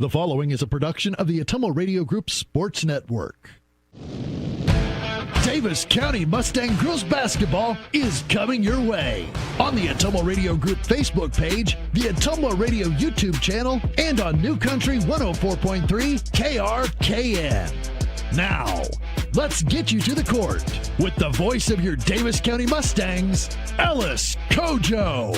The following is a production of the Ottumwa Radio Group Sports Network. Davis County Mustang Girls Basketball is coming your way on the Ottumwa Radio Group Facebook page, the Ottumwa Radio YouTube channel, and on New Country 104.3 KRKN. Now, let's get you to the court with the voice of your Davis County Mustangs, Ellis Kojo.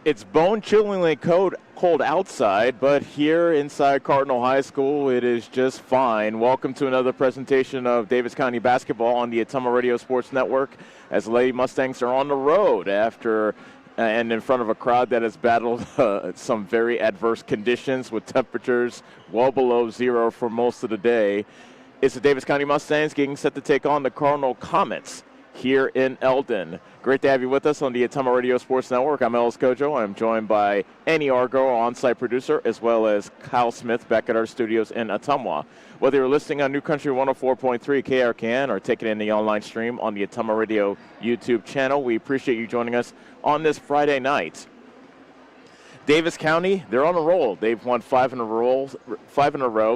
It's bone-chillingly cold outside, but here inside Cardinal High School, it is just fine. Welcome to another presentation of Davis County basketball on the Ottumwa Radio Sports Network as the Lady Mustangs are on the road after and in front of a crowd that has battled some very adverse conditions with temperatures well below zero for most of the day. It's the Davis County Mustangs getting set to take on the Cardinal Comets here in Eldon. Great to have you with us on the Ottumwa Radio Sports Network. I'm Ellis Kojo. I'm joined by Annie Argo, our on-site producer, as well as Kyle Smith back at our studios in Ottumwa. Whether you're listening on New Country 104.3 KRKN or taking in the online stream on the Ottumwa Radio YouTube channel, we appreciate you joining us on this Friday night. Davis County, they're on a roll. They've won five in a row,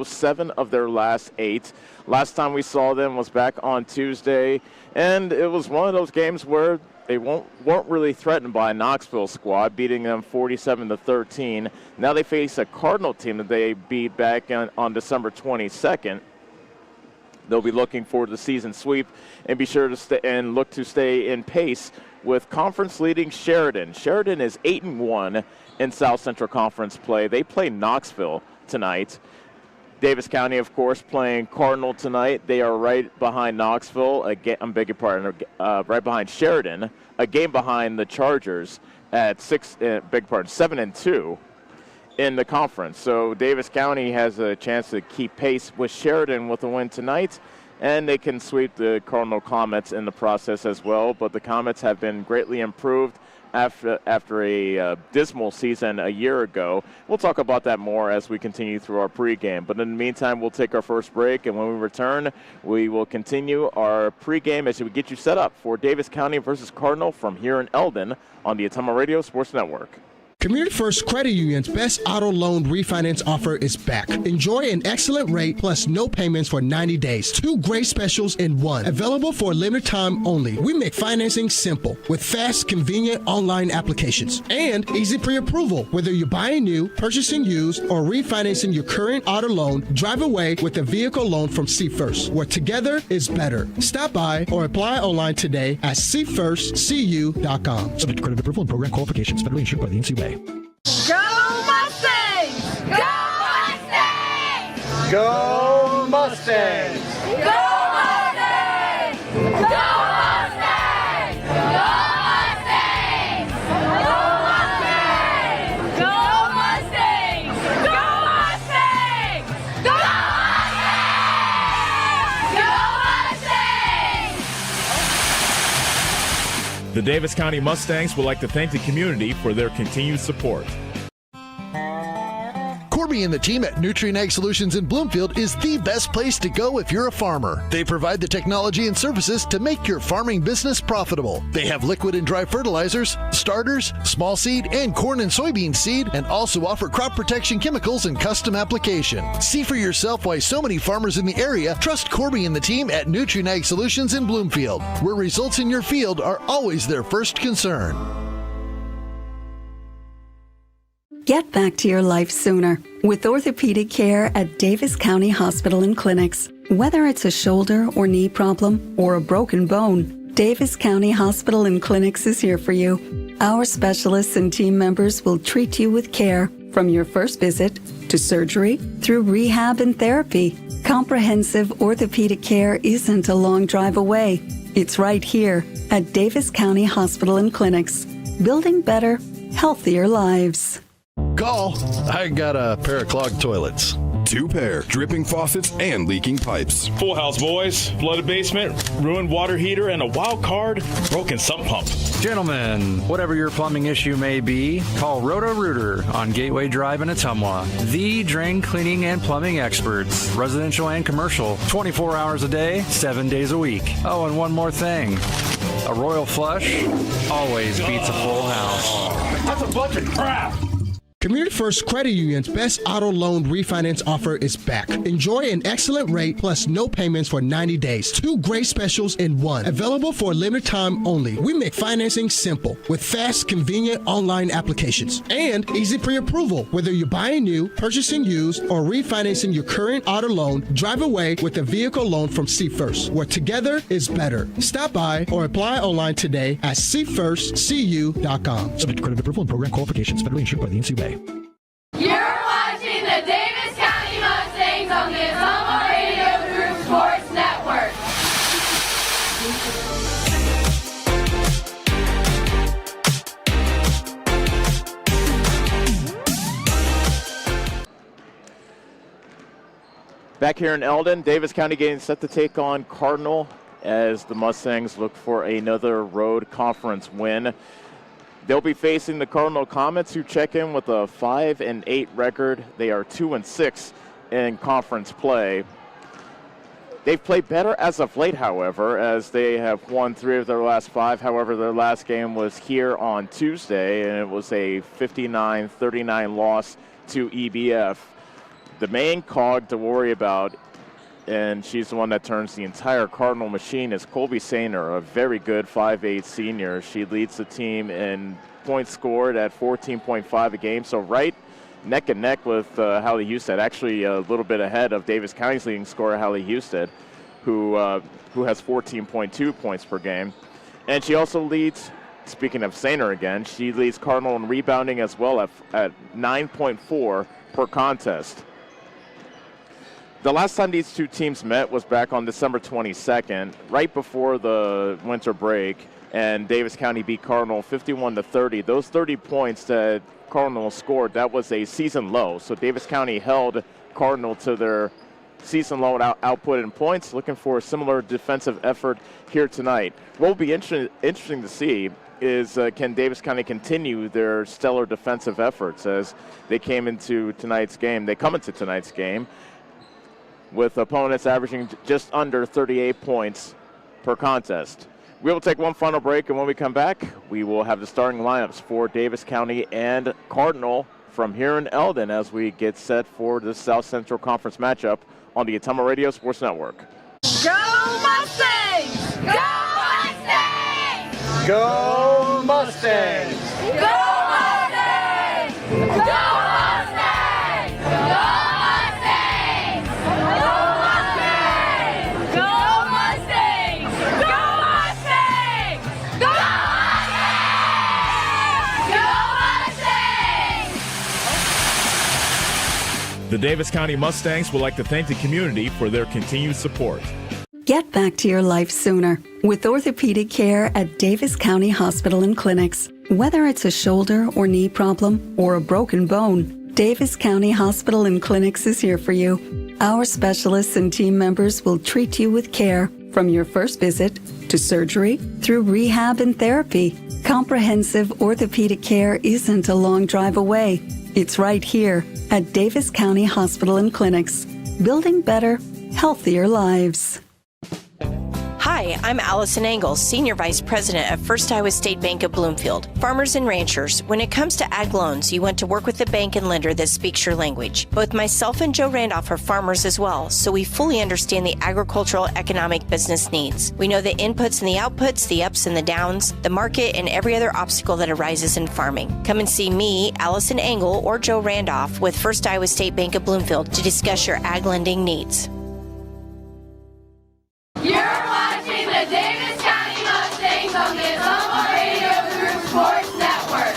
7 of their last 8. Last time we saw them was back on Tuesday, and it was one of those games where they weren't really threatened by a Knoxville squad, beating them 47-13. Now they face a Cardinal team that they beat back on December 22nd. They'll be looking for the season sweep and be sure to look to stay in pace with conference-leading Sheridan. Sheridan is 8-1 in South Central Conference play. They play Knoxville tonight. Davis County, of course, playing Cardinal tonight. They are right behind Knoxville. Right behind Sheridan. A game behind the Chargers at 7-2 in the conference. So Davis County has a chance to keep pace with Sheridan with a win tonight, and they can sweep the Cardinal Comets in the process as well. But the Comets have been greatly improved after a dismal season a year ago. We'll talk about that more as we continue through our pregame. But in the meantime, we'll take our first break, and when we return, we will continue our pregame as we get you set up for Davis County versus Cardinal from here in Eldon on the Ottumwa Radio Sports Network. Community First Credit Union's best auto loan refinance offer is back. Enjoy an excellent rate plus no payments for 90 days. 2 great specials in one. Available for a limited time only. We make financing simple with fast, convenient online applications and easy pre-approval. Whether you're buying new, purchasing used, or refinancing your current auto loan, drive away with a vehicle loan from See First, where together is better. Stop by or apply online today at seefirstcu.com. Subject to credit approval and program qualifications. Federally insured by the NCUA. Go Mustangs! Go Mustangs! Go Mustangs! Go Mustangs! Go Mustangs! Go Mustangs! Go Mustangs! Go Mustangs! Go Mustangs! Go Mustangs! The Davis County Mustangs would like to thank the community for their continued support. Corby and the team at Nutrien Ag Solutions in Bloomfield is the best place to go if you're a farmer. They provide the technology and services to make your farming business profitable. They have liquid and dry fertilizers, starters, small seed, and corn and soybean seed, and also offer crop protection chemicals and custom application. See for yourself why so many farmers in the area trust Corby and the team at Nutrien Ag Solutions in Bloomfield, where results in your field are always their first concern. Get back to your life sooner with orthopedic care at Davis County Hospital and Clinics. Whether it's a shoulder or knee problem or a broken bone, Davis County Hospital and Clinics is here for you. Our specialists and team members will treat you with care from your first visit to surgery through rehab and therapy. Comprehensive orthopedic care isn't a long drive away. It's right here at Davis County Hospital and Clinics, building better, healthier lives. Call. I got a pair of clogged toilets. 2 pair, dripping faucets, and leaking pipes. Full house, boys. Flooded basement, ruined water heater, and a wild card, broken sump pump. Gentlemen, whatever your plumbing issue may be, call Roto-Rooter on Gateway Drive in Ottumwa. The drain cleaning and plumbing experts, residential and commercial, 24 hours a day, 7 days a week. Oh, and one more thing. A royal flush always beats a full house. That's a bunch of crap. Community First Credit Union's best auto loan refinance offer is back. Enjoy an excellent rate plus no payments for 90 days. 2 great specials in one. Available for a limited time only. We make financing simple with fast, convenient online applications and easy pre-approval. Whether you're buying new, purchasing used, or refinancing your current auto loan, drive away with a vehicle loan from See First, where together is better. Stop by or apply online today at seefirstcu.com. Subject to credit approval and program qualifications. Federally insured by the NCUA. You're watching the Davis County Mustangs on the Ottumwa Radio Group Sports Network. Back here in Eldon, Davis County getting set to take on Cardinal as the Mustangs look for another road conference win. They'll be facing the Cardinal Comets, who check in with a 5-8 record. They are 2-6 in conference play. They've played better as of late, however, as they have won 3 of their last 5. However, their last game was here on Tuesday, and it was a 59-39 loss to EBF. The main cog to worry about, and she's the one that turns the entire Cardinal machine, is Colby Sainer, a very good 5'8 senior. She leads the team in points scored at 14.5 a game, so right neck and neck with Hallie Husted, actually a little bit ahead of Davis County's leading scorer, Hallie Husted, who has 14.2 points per game. And she also leads, speaking of Sainer again, she leads Cardinal in rebounding as well at 9.4 per contest. The last time these two teams met was back on December 22nd, right before the winter break, and Davis County beat Cardinal 51-30. Those 30 points that Cardinal scored, that was a season low. So Davis County held Cardinal to their season low output in points, looking for a similar defensive effort here tonight. What will be interesting to see is can Davis County continue their stellar defensive efforts as they come into tonight's game with opponents averaging just under 38 points per contest. We will take one final break, and when we come back, we will have the starting lineups for Davis County and Cardinal from here in Eldon as we get set for the South Central Conference matchup on the Ottumwa Radio Sports Network. Go Mustangs! Go Mustangs! Go Mustangs! Go Mustangs! Go Mustangs! Go Mustangs! Go Mustangs! Go Mustangs! Go Mustangs! Go Mustangs! The Davis County Mustangs would like to thank the community for their continued support. Get back to your life sooner with orthopedic care at Davis County Hospital and Clinics. Whether it's a shoulder or knee problem or a broken bone, Davis County Hospital and Clinics is here for you. Our specialists and team members will treat you with care from your first visit to surgery through rehab and therapy. Comprehensive orthopedic care isn't a long drive away. It's right here at Davis County Hospital and Clinics, building better, healthier lives. Hi, I'm Allison Engel, Senior Vice President at First Iowa State Bank of Bloomfield. Farmers and ranchers, when it comes to ag loans, you want to work with a bank and lender that speaks your language. Both myself and Joe Randolph are farmers as well, so we fully understand the agricultural economic business needs. We know the inputs and the outputs, the ups and the downs, the market, and every other obstacle that arises in farming. Come and see me, Allison Engel, or Joe Randolph with First Iowa State Bank of Bloomfield to discuss your ag lending needs. You're watching the Davis County Mustangs on the Ottumwa Radio Group Sports Network.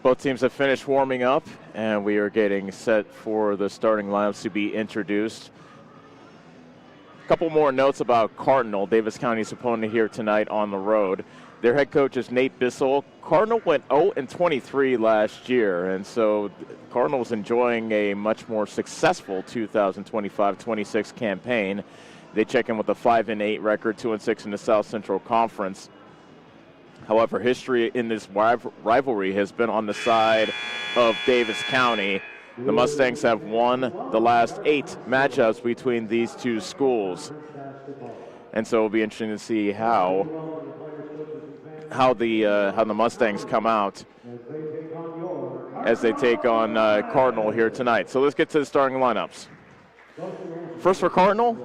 Both teams have finished warming up, and we are getting set for the starting lineups to be introduced. A couple more notes about Cardinal, Davis County's opponent here tonight on the road. Their head coach is Nate Bissell. Cardinal went 0-23 last year, and so Cardinal's enjoying a much more successful 2025-26 campaign. They check in with a 5-8 record, 2-6 in the South Central Conference. However, history in this rivalry has been on the side of Davis County. The Mustangs have won the last 8 matchups between these two schools. And so it'll be interesting to see how the Mustangs come out as they take on Cardinal here tonight. So let's get to the starting lineups. First for Cardinal,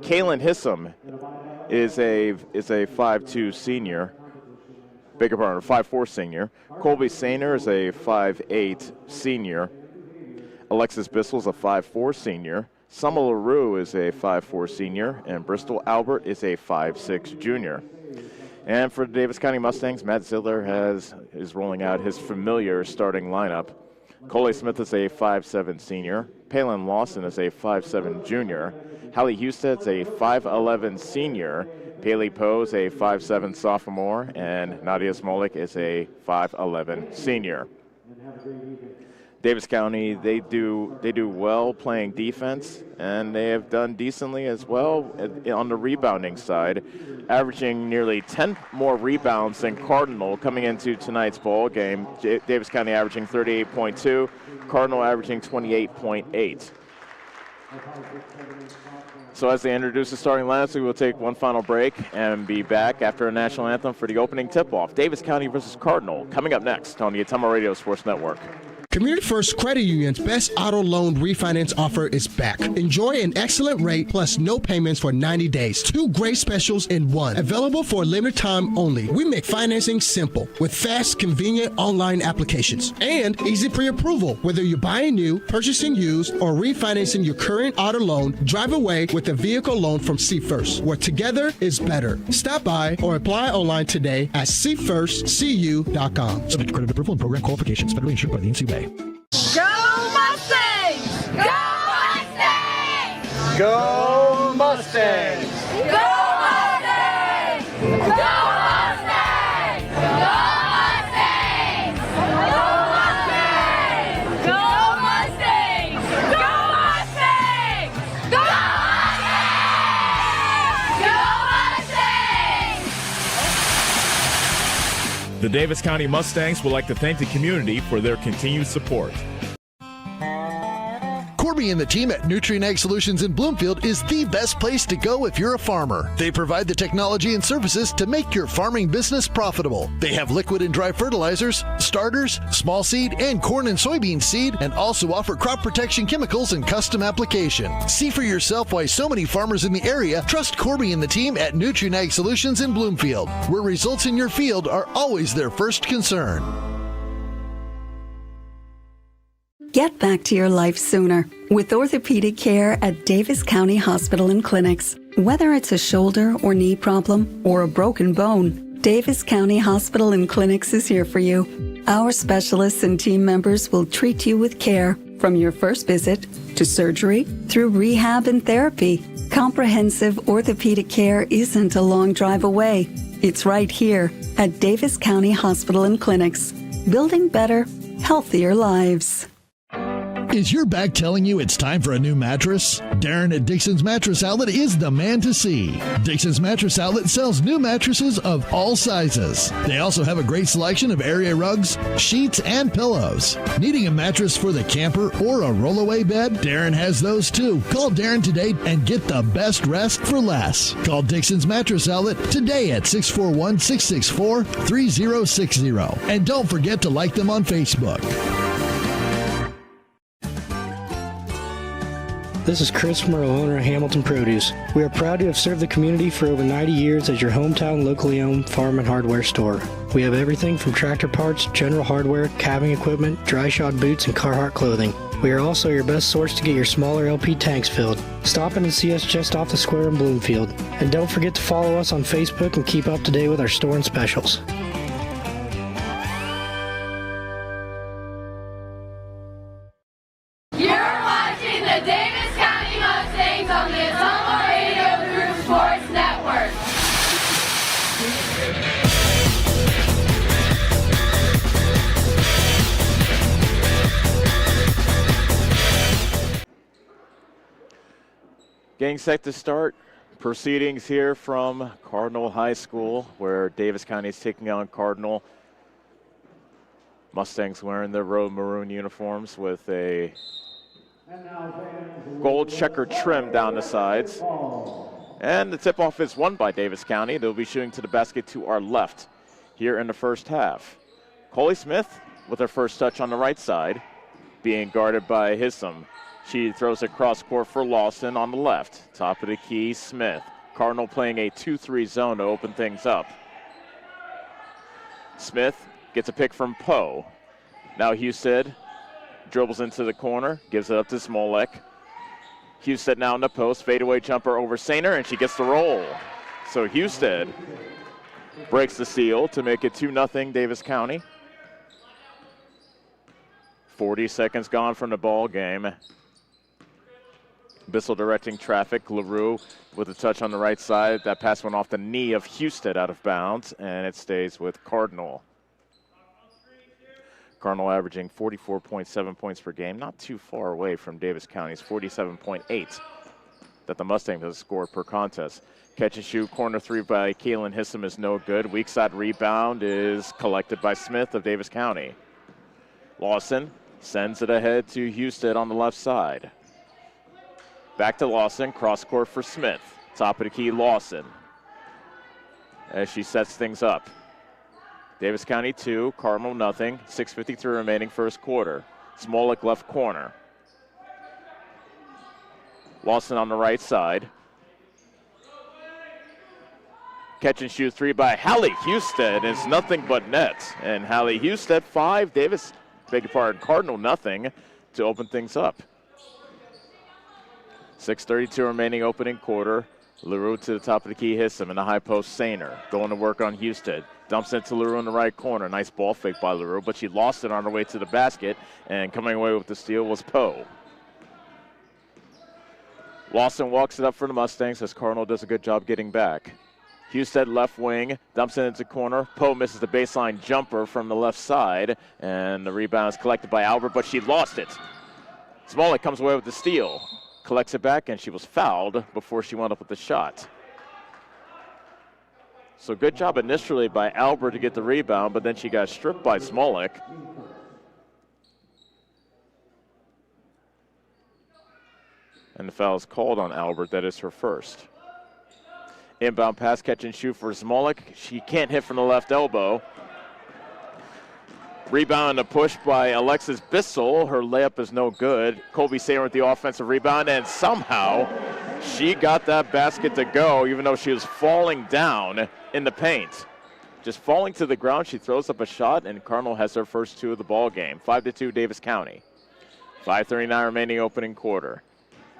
Kalen Hissam is a 5'2 senior. Bigger partner, 5'4 senior. Colby Sainer is a 5'8 senior. Alexis Bissell is a 5'4 senior. Summer LaRue is a 5'4 senior. And Bristol Albert is a 5'6 junior. And for the Davis County Mustangs, Matt Ziller is rolling out his familiar starting lineup. Coley Smith is a 5'7 senior. Palin Lawson is a 5'7 junior. Hallie Husted's a 5'11 senior. Paley Poe is a 5'7 sophomore, and Nadia Smolik is a 5'11 senior. Davis County, they do well playing defense, and they have done decently as well on the rebounding side, averaging nearly 10 more rebounds than Cardinal coming into tonight's ball game. Davis County averaging 38.2, Cardinal averaging 28.8. So as they introduce the starting lineups, we will take one final break and be back after a national anthem for the opening tip-off. Davis County versus Cardinal coming up next on the Ottumwa Radio Sports Network. Community First Credit Union's best auto loan refinance offer is back. Enjoy an excellent rate plus no payments for 90 days. 2 great specials in one. Available for a limited time only. We make financing simple with fast, convenient online applications and easy pre-approval. Whether you're buying new, purchasing used, or refinancing your current auto loan, drive away with a vehicle loan from See First, where together is better. Stop by or apply online today at seefirstcu.com. Subject to credit approval and program qualifications. Federally insured by the NCUA. Go Mustangs! Go Mustangs! Go Mustangs! Go Mustangs! Go Mustangs! Go Mustangs! Go Mustangs! Go Mustangs! Go Mustangs! Go Mustangs! The Davis County Mustangs would like to thank the community for their continued support. Corby and the team at Nutrien Ag Solutions in Bloomfield is the best place to go if you're a farmer. They provide the technology and services to make your farming business profitable. They have liquid and dry fertilizers, starters, small seed, and corn and soybean seed, and also offer crop protection chemicals and custom application. See for yourself why so many farmers in the area trust Corby and the team at Nutrien Ag Solutions in Bloomfield, where results in your field are always their first concern. Get back to your life sooner with orthopedic care at Davis County Hospital and Clinics. Whether it's a shoulder or knee problem or a broken bone, Davis County Hospital and Clinics is here for you. Our specialists and team members will treat you with care from your first visit to surgery through rehab and therapy. Comprehensive orthopedic care isn't a long drive away. It's right here at Davis County Hospital and Clinics, building better, healthier lives. Is your back telling you it's time for a new mattress? Darren at Dixon's Mattress Outlet is the man to see. Dixon's Mattress Outlet sells new mattresses of all sizes. They also have a great selection of area rugs, sheets, and pillows. Needing a mattress for the camper or a rollaway bed? Darren has those too. Call Darren today and get the best rest for less. Call Dixon's Mattress Outlet today at 641-664-3060. And don't forget to like them on Facebook. This is Chris Merle, owner of Hamilton Produce. We are proud to have served the community for over 90 years as your hometown locally owned farm and hardware store. We have everything from tractor parts, general hardware, calving equipment, dry shod boots, and Carhartt clothing. We are also your best source to get your smaller LP tanks filled. Stop in and see us just off the square in Bloomfield. And don't forget to follow us on Facebook and keep up to date with our store and specials. You're watching the Davis County Mustangs on the Ottumwa Getting set to start proceedings here from Cardinal High School, where Davis County is taking on Cardinal. Mustangs wearing their road maroon uniforms with a gold checker trim down the sides. And the tip-off is won by Davis County. They'll be shooting to the basket to our left here in the first half. Coley Smith with her first touch on the right side, being guarded by Hissom. She throws it cross court for Lawson on the left. Top of the key, Smith. Cardinal playing a 2-3 zone to open things up. Smith gets a pick from Poe. Now Husted dribbles into the corner, gives it up to Smolek. Husted now in the post, fadeaway jumper over Sainer, and she gets the roll. So Husted breaks the seal to make it 2-0 Davis County. 40 seconds gone from the ball game. Bissell directing traffic. LaRue with a touch on the right side. That pass went off the knee of Husted out of bounds, and it stays with Cardinal. Cardinal averaging 44.7 points per game, not too far away from Davis County's 47.8 that the Mustangs have scored per contest. Catch and shoot, corner three by Kaylin Hissom is no good. Weak side rebound is collected by Smith of Davis County. Lawson sends it ahead to Husted on the left side. Back to Lawson, cross court for Smith. Top of the key, Lawson, as she sets things up. Davis County 2, Cardinal nothing. 6:53 remaining first quarter. Smolek left corner. Lawson on the right side. Catch and shoot three by Hallie Husted is nothing but net. And Hallie Husted 5, Cardinal nothing to open things up. 6:32 remaining opening quarter. LaRue to the top of the key, Hissom in the high post, Sainer going to work on Husted. Dumps into LaRue in the right corner. Nice ball fake by LaRue, but she lost it on her way to the basket, and coming away with the steal was Poe. Lawson walks it up for the Mustangs as Cardinal does a good job getting back. Husted left wing, dumps it into corner. Poe misses the baseline jumper from the left side, and the rebound is collected by Albert, but she lost it. Smolek comes away with the steal. Collects it back, and she was fouled before she wound up with the shot. So good job initially by Albert to get the rebound, but then she got stripped by Smolek. And the foul is called on Albert. That is her first. Inbound pass, catch and shoot for Smolek. She can't hit from the left elbow. Rebound and a push by Alexis Bissell. Her layup is no good. Colby Sayer with the offensive rebound, and somehow she got that basket to go, even though she was falling down in the paint. Just falling to the ground, she throws up a shot, and Cardinal has their first two of the ball game. 5-2 Davis County. 5:39 remaining opening quarter.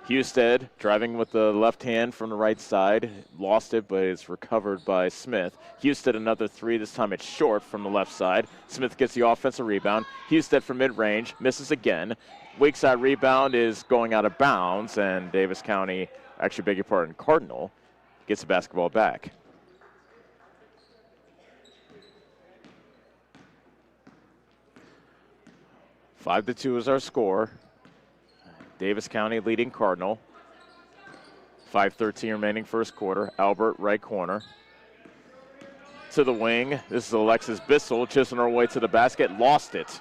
Husted driving with the left hand from the right side. Lost it, but it's recovered by Smith. Husted another three. This time it's short from the left side. Smith gets the offensive rebound. Husted from mid-range. Misses again. Weak side rebound is going out of bounds, and Davis County, Cardinal, gets the basketball back. 5-2 is our score. Davis County leading Cardinal. 5:13 remaining first quarter. Albert, right corner. To the wing. This is Alexis Bissell, just on her way to the basket. Lost it.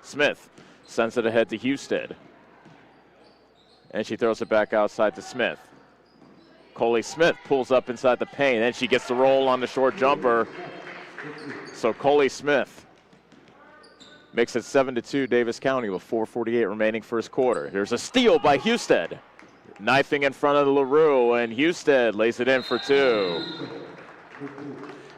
Smith sends it ahead to Husted. And she throws it back outside to Smith. Coley Smith pulls up inside the paint, and she gets the roll on the short jumper. So Coley Smith makes it 7-2 Davis County with 4:48 remaining first quarter. Here's a steal by Husted. Knifing in front of LaRue, and Husted lays it in for two.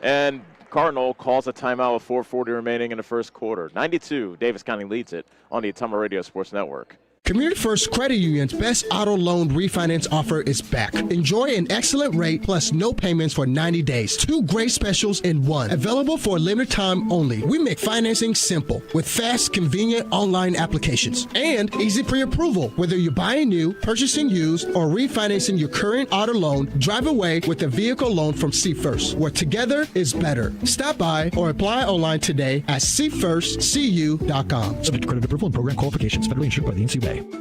And Cardinal calls a timeout with 4:40 remaining in the first quarter. 92, Davis County leads it on the Ottumwa Radio Sports Network. Community First Credit Union's best auto loan refinance offer is back. Enjoy an excellent rate plus no payments for 90 days. Two great specials in one. Available for a limited time only. We make financing simple with fast, convenient online applications and easy pre-approval. Whether you're buying new, purchasing used, or refinancing your current auto loan, drive away with a vehicle loan from See First, where together is better. Stop by or apply online today at seefirstcu.com. Subject to credit approval and program qualifications. Federally insured by the NCUA. You're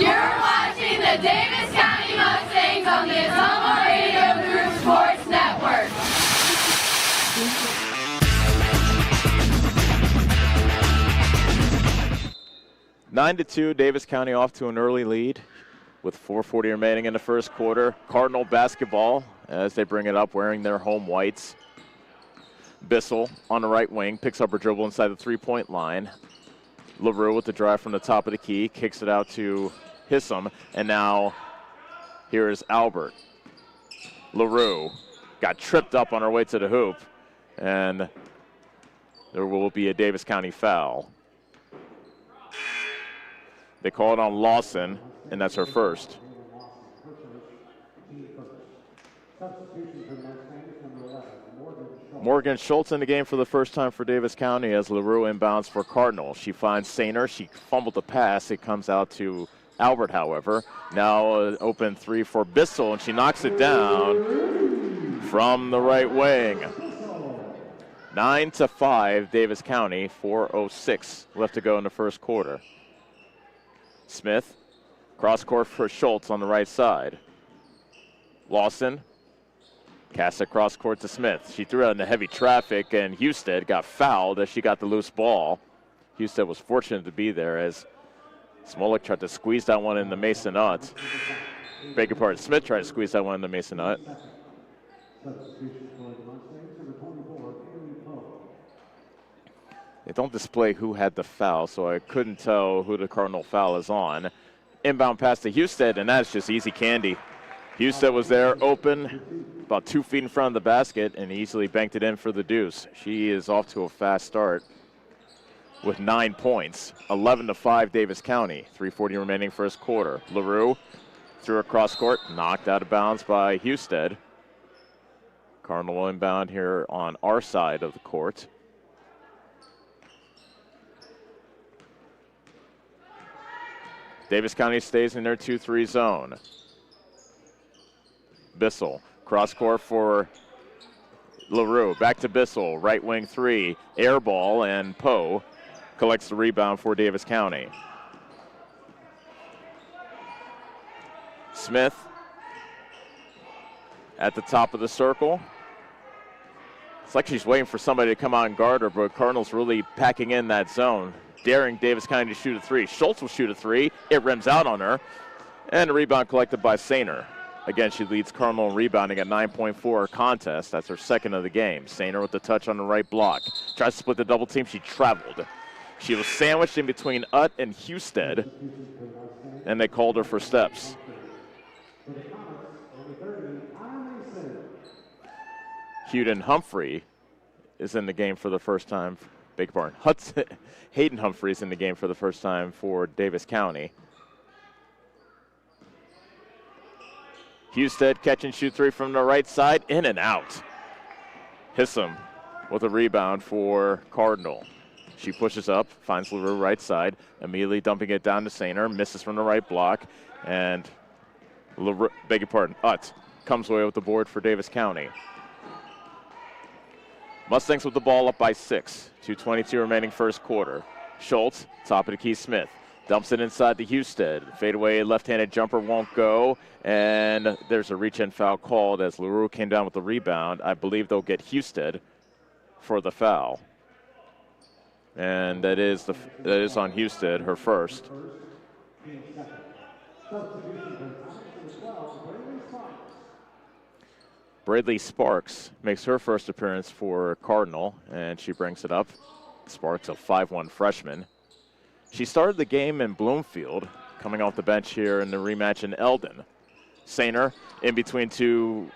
watching the Davis County Mustangs on the Ottumwa Radio Group Sports Network. Nine to 2, Davis County off to an early lead with 4:40 remaining in the first quarter. Cardinal basketball as they bring it up wearing their home whites. Bissell on the right wing picks up her dribble inside the three-point line. LaRue with the drive from the top of the key, kicks it out to Hissam, and now here is Albert. LaRue got tripped up on her way to the hoop, and there will be a Davis County foul. They call it on Lawson, and that's her first. Morgan Schultz in the game for the first time for Davis County as LaRue inbounds for Cardinal. She finds Sainer. She fumbled the pass. It comes out to Albert, however. Now an open three for Bissell, and she knocks it down from the right wing. 9-5, Davis County, 4:06 left to go in the first quarter. Smith, cross court for Schultz on the right side. Lawson casts it cross court to Smith. She threw out into heavy traffic, and Husted got fouled as she got the loose ball. Husted was fortunate to be there as Smolik tried to squeeze that one in the Mason Nut. Beg your pardon, Smith tried to squeeze that one in the Mason Nut. They don't display who had the foul, so I couldn't tell who the Cardinal foul is on. Inbound pass to Husted, and that's just easy candy. Husted was there open, about 2 feet in front of the basket, and easily banked it in for the deuce. She is off to a fast start with 9 points. 11-5 Davis County. 3:40 remaining first quarter. LaRue threw across court, knocked out of bounds by Husted. Cardinal inbound here on our side of the court. Davis County stays in their 2-3 zone. Bissell, cross court for LaRue. Back to Bissell, right wing three. Air ball, and Poe collects the rebound for Davis County. Smith at the top of the circle. It's like she's waiting for somebody to come out and guard her, but Cardinals really packing in that zone, daring Davis County to shoot a three. Schultz will shoot a three. It rims out on her. And a rebound collected by Sainer. Again, she leads Cardinal in rebounding at 9.4 contest. That's her second of the game. Sainer with the touch on the right block. Tries to split the double team. She traveled. She was sandwiched in between Utt and Husted, and they called her for steps. Huden Humphrey is in the game for the first time. Beg your pardon. Hayden Humphrey's in the game for the first time for Davis County. Husted catch and shoot three from the right side, in and out. Hissam with a rebound for Cardinal. She pushes up, finds LaRue right side, immediately dumping it down to Sainer, misses from the right block, and LaRue, beg your pardon, Utt comes away with the board for Davis County. Mustangs with the ball up by 6. 2:22 remaining first quarter. Schultz, top of the key, Smith. Dumps it inside to Husted. Fadeaway left-handed jumper won't go, and there's a reach-in foul called as LaRue came down with the rebound. I believe they'll get Husted for the foul. And that is on Husted, her first. Bradley Sparks makes her first appearance for Cardinal, and she brings it up. Sparks, a 5'1" freshman. She started the game in Bloomfield, coming off the bench here in the rematch in Eldon. Sainer, in between two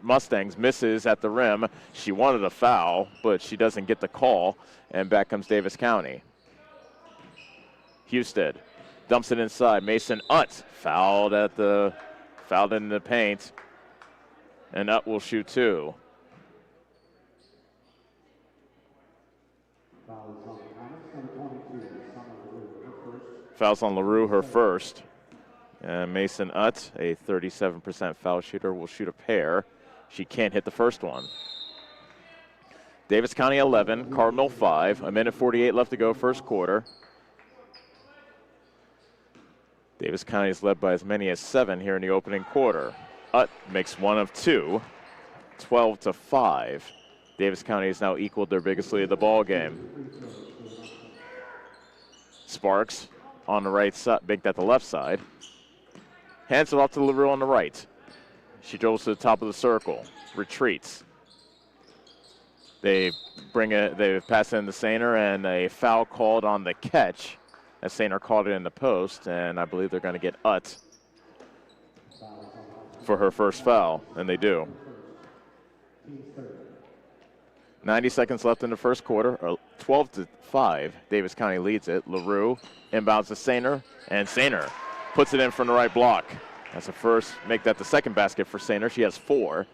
Mustangs, misses at the rim. She wanted a foul, but she doesn't get the call, and back comes Davis County. Husted dumps it inside. Mason Utt fouled in the paint, and Utt will shoot two. Fouls on LaRue, her first. And Mason Utt, a 37% foul shooter, will shoot a pair. She can't hit the first one. Davis County 11, Cardinal 5. 1:48 left to go, first quarter. Davis County is led by as many as 7 here in the opening quarter. Utt makes 1 of 2, 12-5. Davis County has now equaled their biggest lead of the ball game. Sparks on the right side, banked at the left side. Hands it off to LaRue on the right. She dribbles to the top of the circle, retreats. They pass it in to Sainer, and a foul called on the catch as Sainer caught it in the post, and I believe they're going to get Utt for her first foul, and they do. 90 seconds left in the first quarter, 12-5. Davis County leads it. LaRue inbounds to Sainer, and Sainer puts it in from the right block. That's the first, make that the second basket for Sainer. She has 4.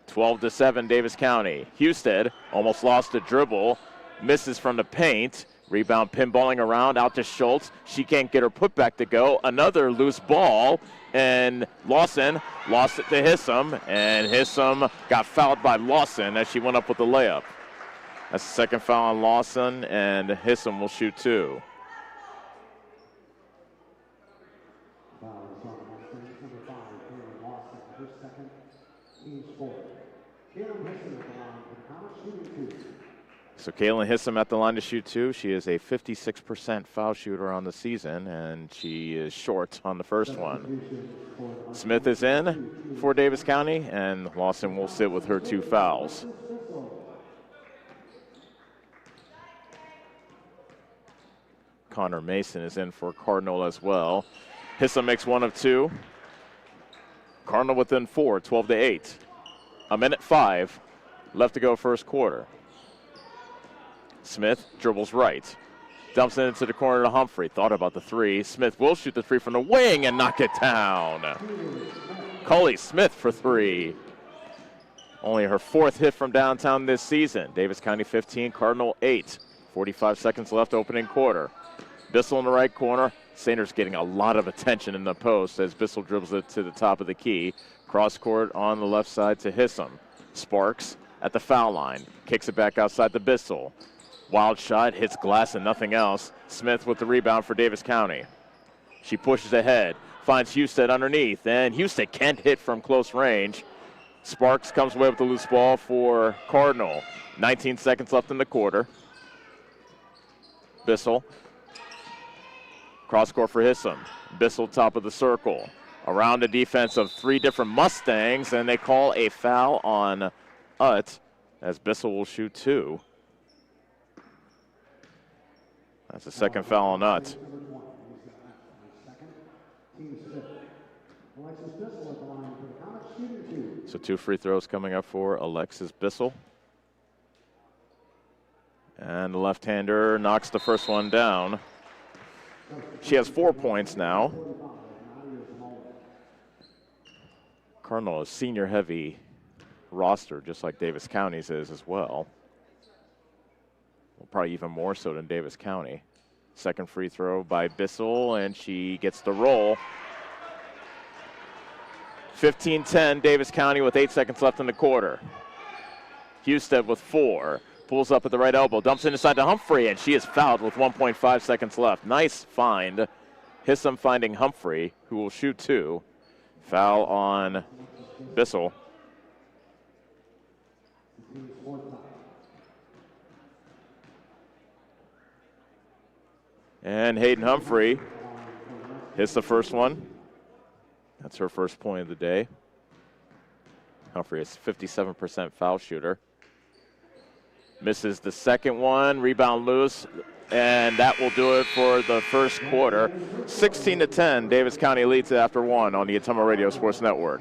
12-7, Davis County. Husted almost lost a dribble, misses from the paint. Rebound pinballing around out to Schultz. She can't get her putback to go. Another loose ball, and Lawson lost it to Hissam, and Hissam got fouled by Lawson as she went up with the layup. That's the second foul on Lawson, and Hissam will shoot 2. So Kaylin Hissam at the line to shoot 2. She is a 56% foul shooter on the season, and she is short on the first one. Smith is in for Davis County, and Lawson will sit with her 2 fouls. Connor Mason is in for Cardinal as well. Hissam makes 1 of 2. Cardinal within 4, 12-8. 1:05 left to go first quarter. Smith dribbles right. Dumps it into the corner to Humphrey. Thought about the 3. Smith will shoot the 3 from the wing and knock it down. Coley Smith for 3. Only her 4th hit from downtown this season. Davis County 15, Cardinal 8. 45 seconds left opening quarter. Bissell in the right corner. Sainer's getting a lot of attention in the post as Bissell dribbles it to the top of the key. Cross court on the left side to Hissam. Sparks at the foul line. Kicks it back outside to Bissell. Wild shot, hits glass and nothing else. Smith with the rebound for Davis County. She pushes ahead, finds Husted underneath, and Husted can't hit from close range. Sparks comes away with the loose ball for Cardinal. 19 seconds left in the quarter. Bissell. Cross court for Hissam. Bissell top of the circle. Around the defense of 3 different Mustangs, and they call a foul on Utt as Bissell will shoot 2. That's the second foul on Utt. So 2 free throws coming up for Alexis Bissell. And the left-hander knocks the first one down. She has 4 points now. Cardinal is senior-heavy roster, just like Davis County's is as well. Probably even more so than Davis County. Second free throw by Bissell, and she gets the roll. 15-10, Davis County with 8 seconds left in the quarter. Husted with 4. Pulls up at the right elbow, dumps it inside to Humphrey, and she is fouled with 1.5 seconds left. Nice find. Hissam finding Humphrey, who will shoot 2. Foul on Bissell. And Hayden Humphrey hits the first one. That's her first point of the day. Humphrey is 57% foul shooter. Misses the second one, rebound loose, and that will do it for the first quarter. 16-10, Davis County leads it after 1 on the Ottumwa Radio Sports Network.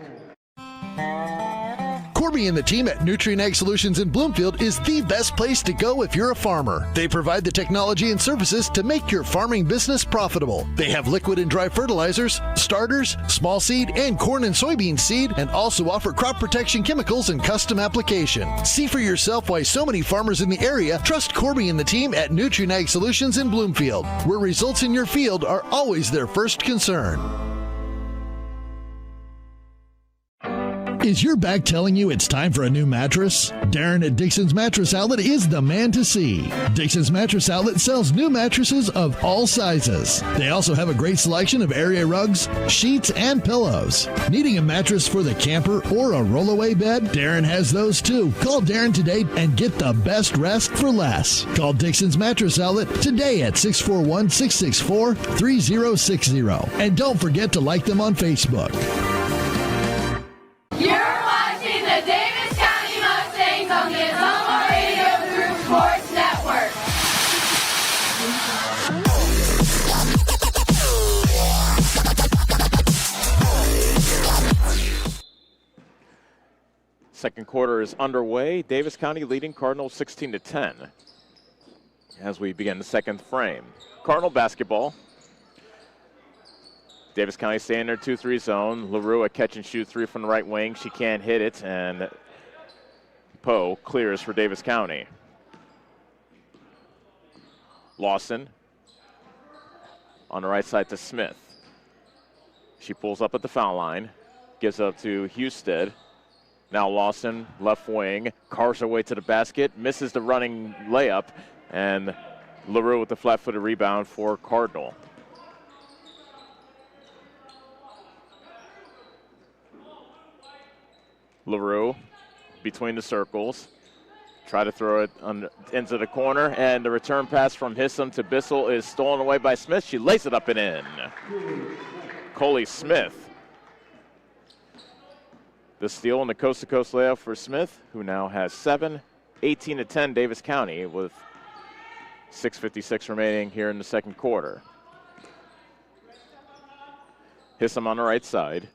Corby and the team at Nutrien Ag Solutions in Bloomfield is the best place to go if you're a farmer. They provide the technology and services to make your farming business profitable. They have liquid and dry fertilizers, starters, small seed, and corn and soybean seed, and also offer crop protection chemicals and custom application. See for yourself why so many farmers in the area trust Corby and the team at Nutrien Ag Solutions in Bloomfield, where results in your field are always their first concern. Is your back telling you it's time for a new mattress? Darren at Dixon's Mattress Outlet is the man to see. Dixon's Mattress Outlet sells new mattresses of all sizes. They also have a great selection of area rugs, sheets, and pillows. Needing a mattress for the camper or a rollaway bed? Darren has those too. Call Darren today and get the best rest for less. Call Dixon's Mattress Outlet today at 641-664-3060. And don't forget to like them on Facebook. You're watching the Davis County Mustangs on the Ottumwa Radio Group Sports Network. Second quarter is underway. Davis County leading Cardinal 16-10 as we begin the second frame. Cardinal basketball. Davis County staying in their 2-3 zone. LaRue a catch and shoot three from the right wing. She can't hit it, and Poe clears for Davis County. Lawson on the right side to Smith. She pulls up at the foul line, gives up to Husted. Now Lawson, left wing, carves her way to the basket, misses the running layup, and LaRue with the flat-footed rebound for Cardinal. LaRue between the circles. Try to throw it into the corner, and the return pass from Hissam to Bissell is stolen away by Smith. She lays it up and in. Coley Smith. The steal and the coast-to-coast layup for Smith, who now has 7. 18-10 Davis County with 6:56 remaining here in the second quarter. Hissam on the right side.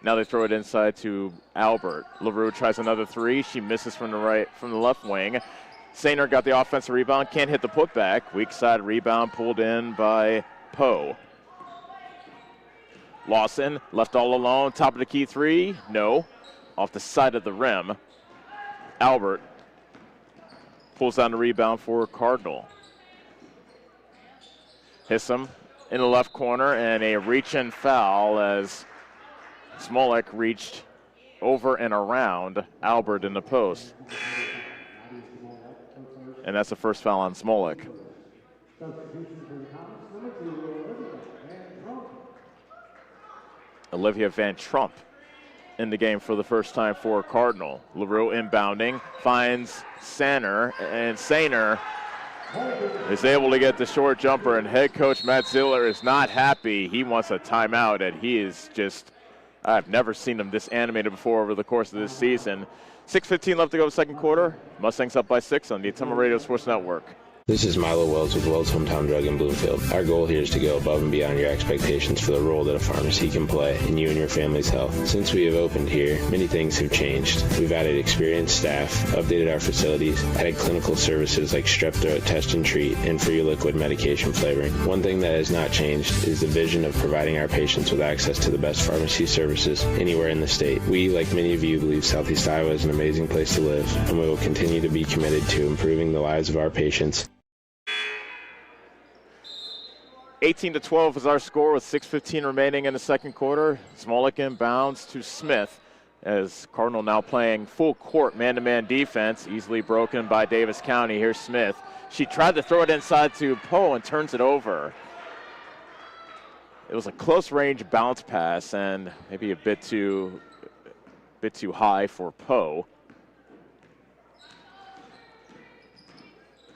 Now they throw it inside to Albert. LaRue tries another three. She misses from the left wing. Sainer got the offensive rebound, can't hit the putback. Weak side rebound pulled in by Poe. Lawson left all alone, top of the key three. No, off the side of the rim. Albert pulls down the rebound for Cardinal. Hissam in the left corner, and a reach-in foul as Smolik reached over and around Albert in the post. And that's the first foul on Smolik. Olivia Van Trump in the game for the first time for Cardinal. LaRue inbounding, finds Sainer, and Sainer is able to get the short jumper, and head coach Matt Ziller is not happy. He wants a timeout, and he is just, I've never seen him this animated before over the course of this season. 6:15 left to go second quarter. Mustangs up by 6 on the Ottumwa Radio Sports Network. This is Milo Wells with Wells Hometown Drug in Bloomfield. Our goal here is to go above and beyond your expectations for the role that a pharmacy can play in you and your family's health. Since we have opened here, many things have changed. We've added experienced staff, updated our facilities, added clinical services like strep throat test and treat, and free liquid medication flavoring. One thing that has not changed is the vision of providing our patients with access to the best pharmacy services anywhere in the state. We, like many of you, believe Southeast Iowa is an amazing place to live, and we will continue to be committed to improving the lives of our patients. 18-12 is our score with 6:15 remaining in the second quarter. Smolik inbounds to Smith as Cardinal now playing full court man-to-man defense, easily broken by Davis County. Here's Smith. She tried to throw it inside to Poe and turns it over. It was a close range bounce pass and maybe a bit too high for Poe.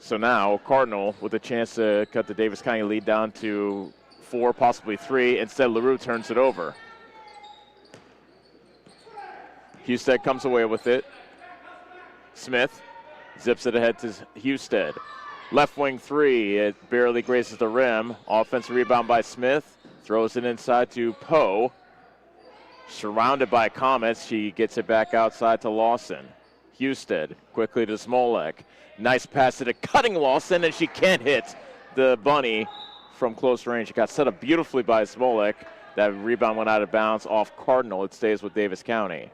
So now Cardinal with a chance to cut the Davis County lead down to 4, possibly 3. Instead, LaRue turns it over. Husted comes away with it. Smith zips it ahead to Husted. Left wing 3, it barely grazes the rim. Offensive rebound by Smith. Throws it inside to Poe. Surrounded by Comets, she gets it back outside to Lawson. Husted quickly to Smolik. Nice pass to the cutting Lawson, and she can't hit the bunny from close range. It got set up beautifully by Smolik. That rebound went out of bounds off Cardinal. It stays with Davis County.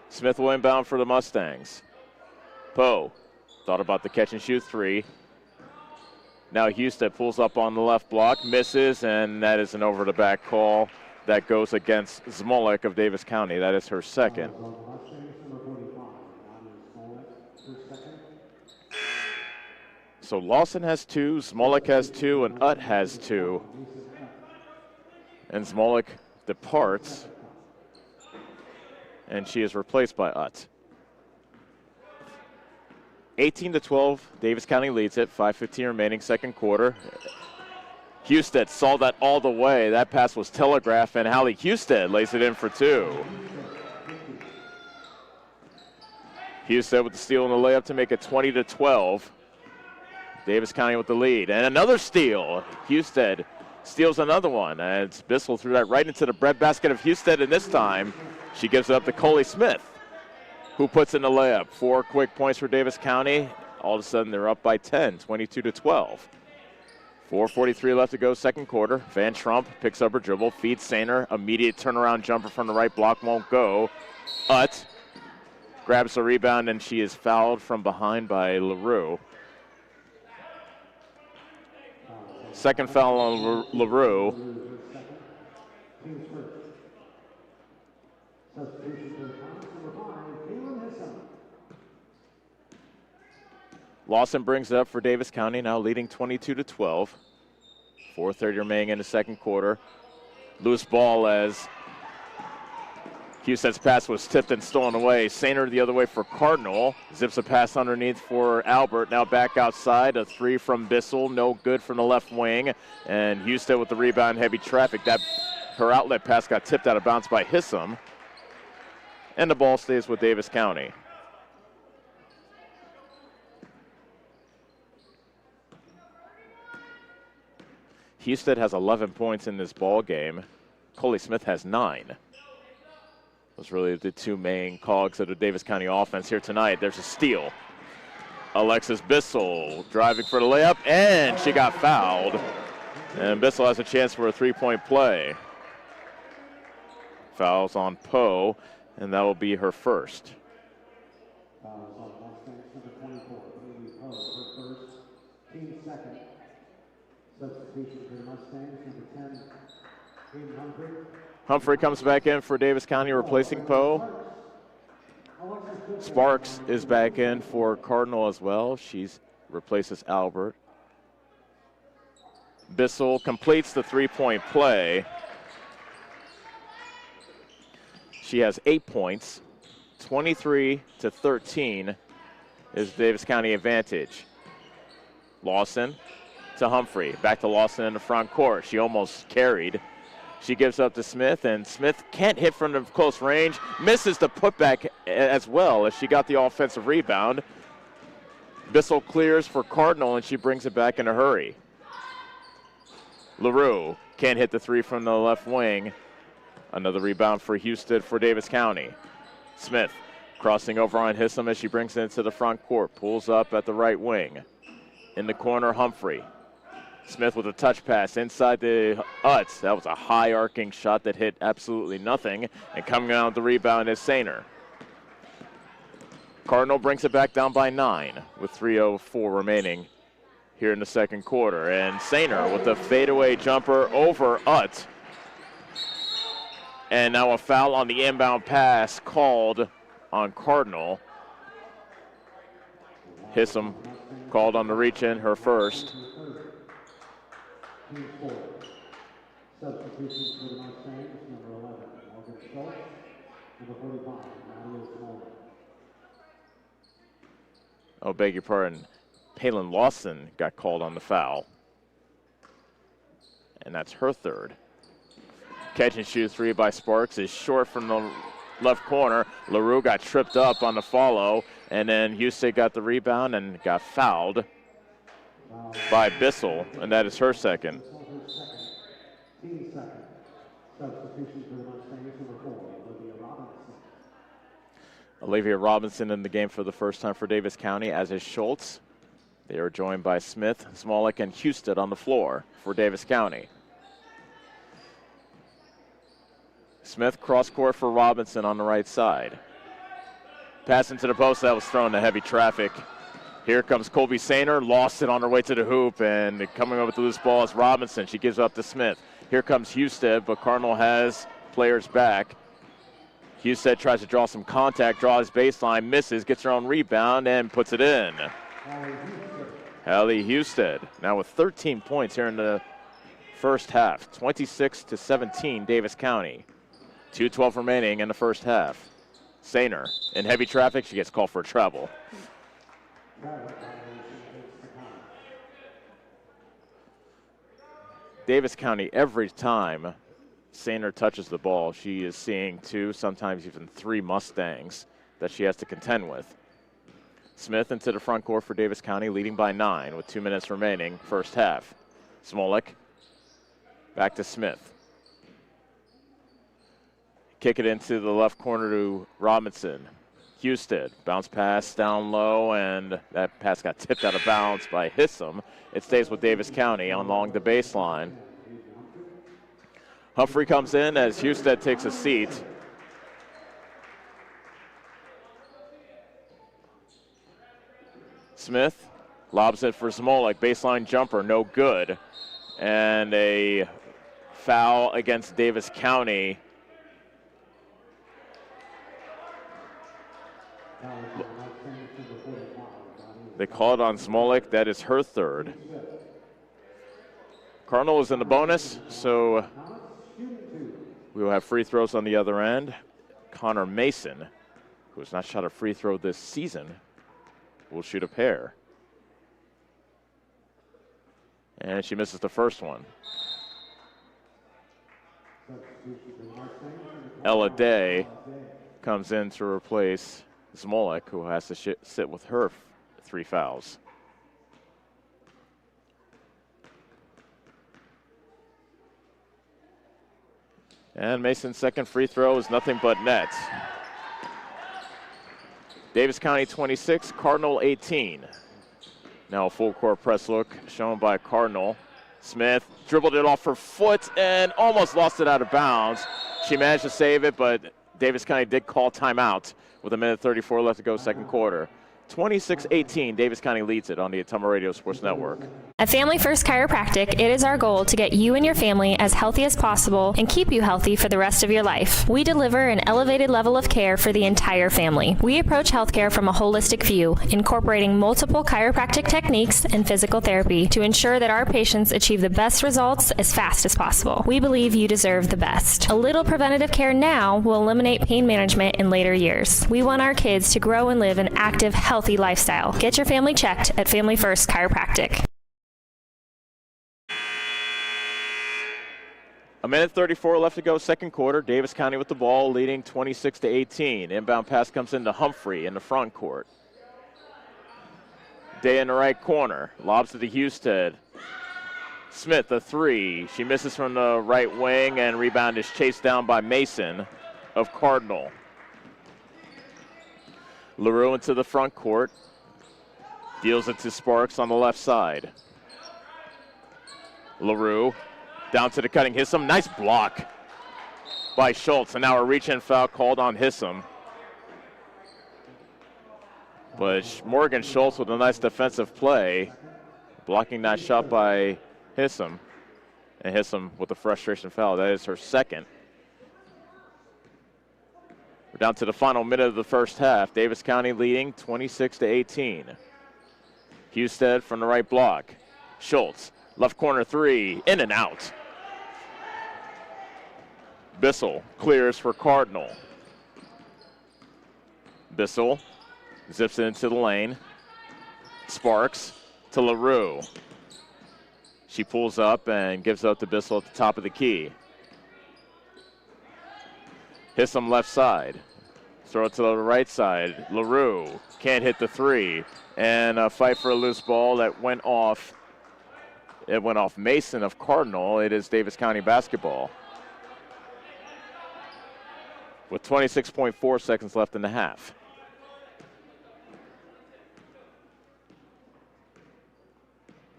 Smith will inbound for the Mustangs. Poe thought about the catch and shoot 3. Now Houston pulls up on the left block, misses, and that is an over-the-back call that goes against Smolik of Davis County. That is her second. So Lawson has 2, Smolik has 2, and Utt has 2. And Smolik departs, and she is replaced by Utt. 18-12, Davis County leads it. 5:15 remaining, second quarter. Husted saw that all the way. That pass was telegraphed, and Hallie Husted lays it in for 2. Husted with the steal and the layup to make it 20-12. Davis County with the lead. And another steal. Husted steals another one. And Bissell threw that right into the breadbasket of Husted, and this time she gives it up to Coley Smith, who puts in the layup. 4 quick points for Davis County. All of a sudden, they're up by 10, 22-12. 4:43 left to go, second quarter. Van Trump picks up her dribble, feeds Sainer. Immediate turnaround jumper from the right block won't go. Utt grabs the rebound, and she is fouled from behind by LaRue. Second foul on LaRue. Lawson brings it up for Davis County, now leading 22-12. 4:30 remaining in the second quarter. Loose ball as Husted's pass was tipped and stolen away. Sainer the other way for Cardinal. Zips a pass underneath for Albert. Now back outside. A 3 from Bissell. No good from the left wing. And Husted with the rebound, heavy traffic. Her outlet pass got tipped out of bounds by Hissam. And the ball stays with Davis County. Husted has 11 points in this ball game. Coley Smith has 9. Those really the 2 main cogs of the Davis County offense here tonight. There's a steal. Alexis Bissell driving for the layup, and she got fouled. And Bissell has a chance for a 3-point play. Fouls on Poe, and that will be her first. Humphrey comes back in for Davis County, replacing Poe. Sparks is back in for Cardinal as well. She replaces Albert. Bissell completes the 3-point play. She has 8 points. 23-13 is Davis County advantage. Lawson to Humphrey. Back to Lawson in the front court. She almost carried. She gives up to Smith, and Smith can't hit from the close range. Misses the putback as well as she got the offensive rebound. Bissell clears for Cardinal, and she brings it back in a hurry. LaRue can't hit the 3 from the left wing. Another rebound for Husted for Davis County. Smith crossing over on Hissam as she brings it into the front court. Pulls up at the right wing. In the corner, Humphrey. Smith with a touch pass inside the Utts. That was a high arcing shot that hit absolutely nothing. And coming out with the rebound is Sainer. Cardinal brings it back down by 9 with 3:04 remaining here in the second quarter. And Sainer with the fadeaway jumper over Utt. And now a foul on the inbound pass called on Cardinal. Hissam called on the reach in, her first. Oh, beg your pardon. Palin Lawson got called on the foul. And that's her third. Catch and shoot 3 by Sparks is short from the left corner. LaRue got tripped up on the follow, and then Houston got the rebound and got fouled by Bissell, and that is her second. Olivia Robinson in the game for the first time for Davis County, as is Schultz. They are joined by Smith, Smolik, and Husted on the floor for Davis County. Smith cross court for Robinson on the right side. Pass into the post, that was thrown to heavy traffic Here comes Colby Sainer, lost it on her way to the hoop, and coming up with the loose ball is Robinson. She gives up to Smith. Here comes Husted, but Cardinal has players back. Husted tries to draw some contact, draws baseline, misses, gets her own rebound, and puts it in. Hallie Husted now with 13 points here in the first half. 26-17, Davis County. 2:12 remaining in the first half. Sainer in heavy traffic. She gets called for a travel. Davis County, every time Sainer touches the ball, she is seeing 2, sometimes even 3 Mustangs that she has to contend with. Smith into the front court for Davis County, leading by 9 with 2 minutes remaining, first half. Smolik back to Smith. Kick it into the left corner to Robinson. Husted, bounce pass down low, and that pass got tipped out of bounds by Hissam. It stays with Davis County along the baseline. Humphrey comes in as Husted takes a seat. Smith lobs it for Smolik, baseline jumper, no good. And a foul against Davis County. They call it on Smolik. That is her third. Cardinal is in the bonus, so we will have free throws on the other end. Connor Mason, who has not shot a free throw this season, will shoot a pair. And she misses the first one. Ella Day comes in to replace Smolik, who has to sit with her 3 fouls. And Mason's second free throw is nothing but net. Davis County 26, Cardinal 18. Now a full court press look shown by Cardinal. Smith dribbled it off her foot and almost lost it out of bounds. She managed to save it, but Davis County did call timeout with 1:34 left to go, second quarter. 26-18, Davis County leads it on the Ottumwa Radio Sports Network. At Family First Chiropractic, it is our goal to get you and your family as healthy as possible and keep you healthy for the rest of your life. We deliver an elevated level of care for the entire family. We approach healthcare from a holistic view, incorporating multiple chiropractic techniques and physical therapy to ensure that our patients achieve the best results as fast as possible. We believe you deserve the best. A little preventative care now will eliminate pain management in later years. We want our kids to grow and live an active, healthy lifestyle. Get your family checked at Family First Chiropractic. 1:34 left to go, second quarter. Davis County with the ball, leading 26-18. Inbound pass comes into Humphrey in the front court. Day in the right corner, lobs it to Husted. Smith, a 3. She misses from the right wing, and rebound is chased down by Mason of Cardinal. LaRue into the front court. Deals it to Sparks on the left side. LaRue down to the cutting Hissam. Nice block by Schultz. And now a reach-in foul called on Hissam. But Morgan Schultz with a nice defensive play. Blocking that shot by Hissam. And Hissam with a frustration foul. That is her second. We're down to the final minute of the first half. Davis County leading 26-18. Husted from the right block. Schultz, left corner 3, in and out. Bissell clears for Cardinal. Bissell zips it into the lane. Sparks to LaRue. She pulls up and gives up to Bissell at the top of the key. Hissam left side. Throw it to the right side. LaRue can't hit the 3. And a fight for a loose ball that went off. It went off Mason of Cardinal. It is Davis County basketball. With 26.4 seconds left in the half.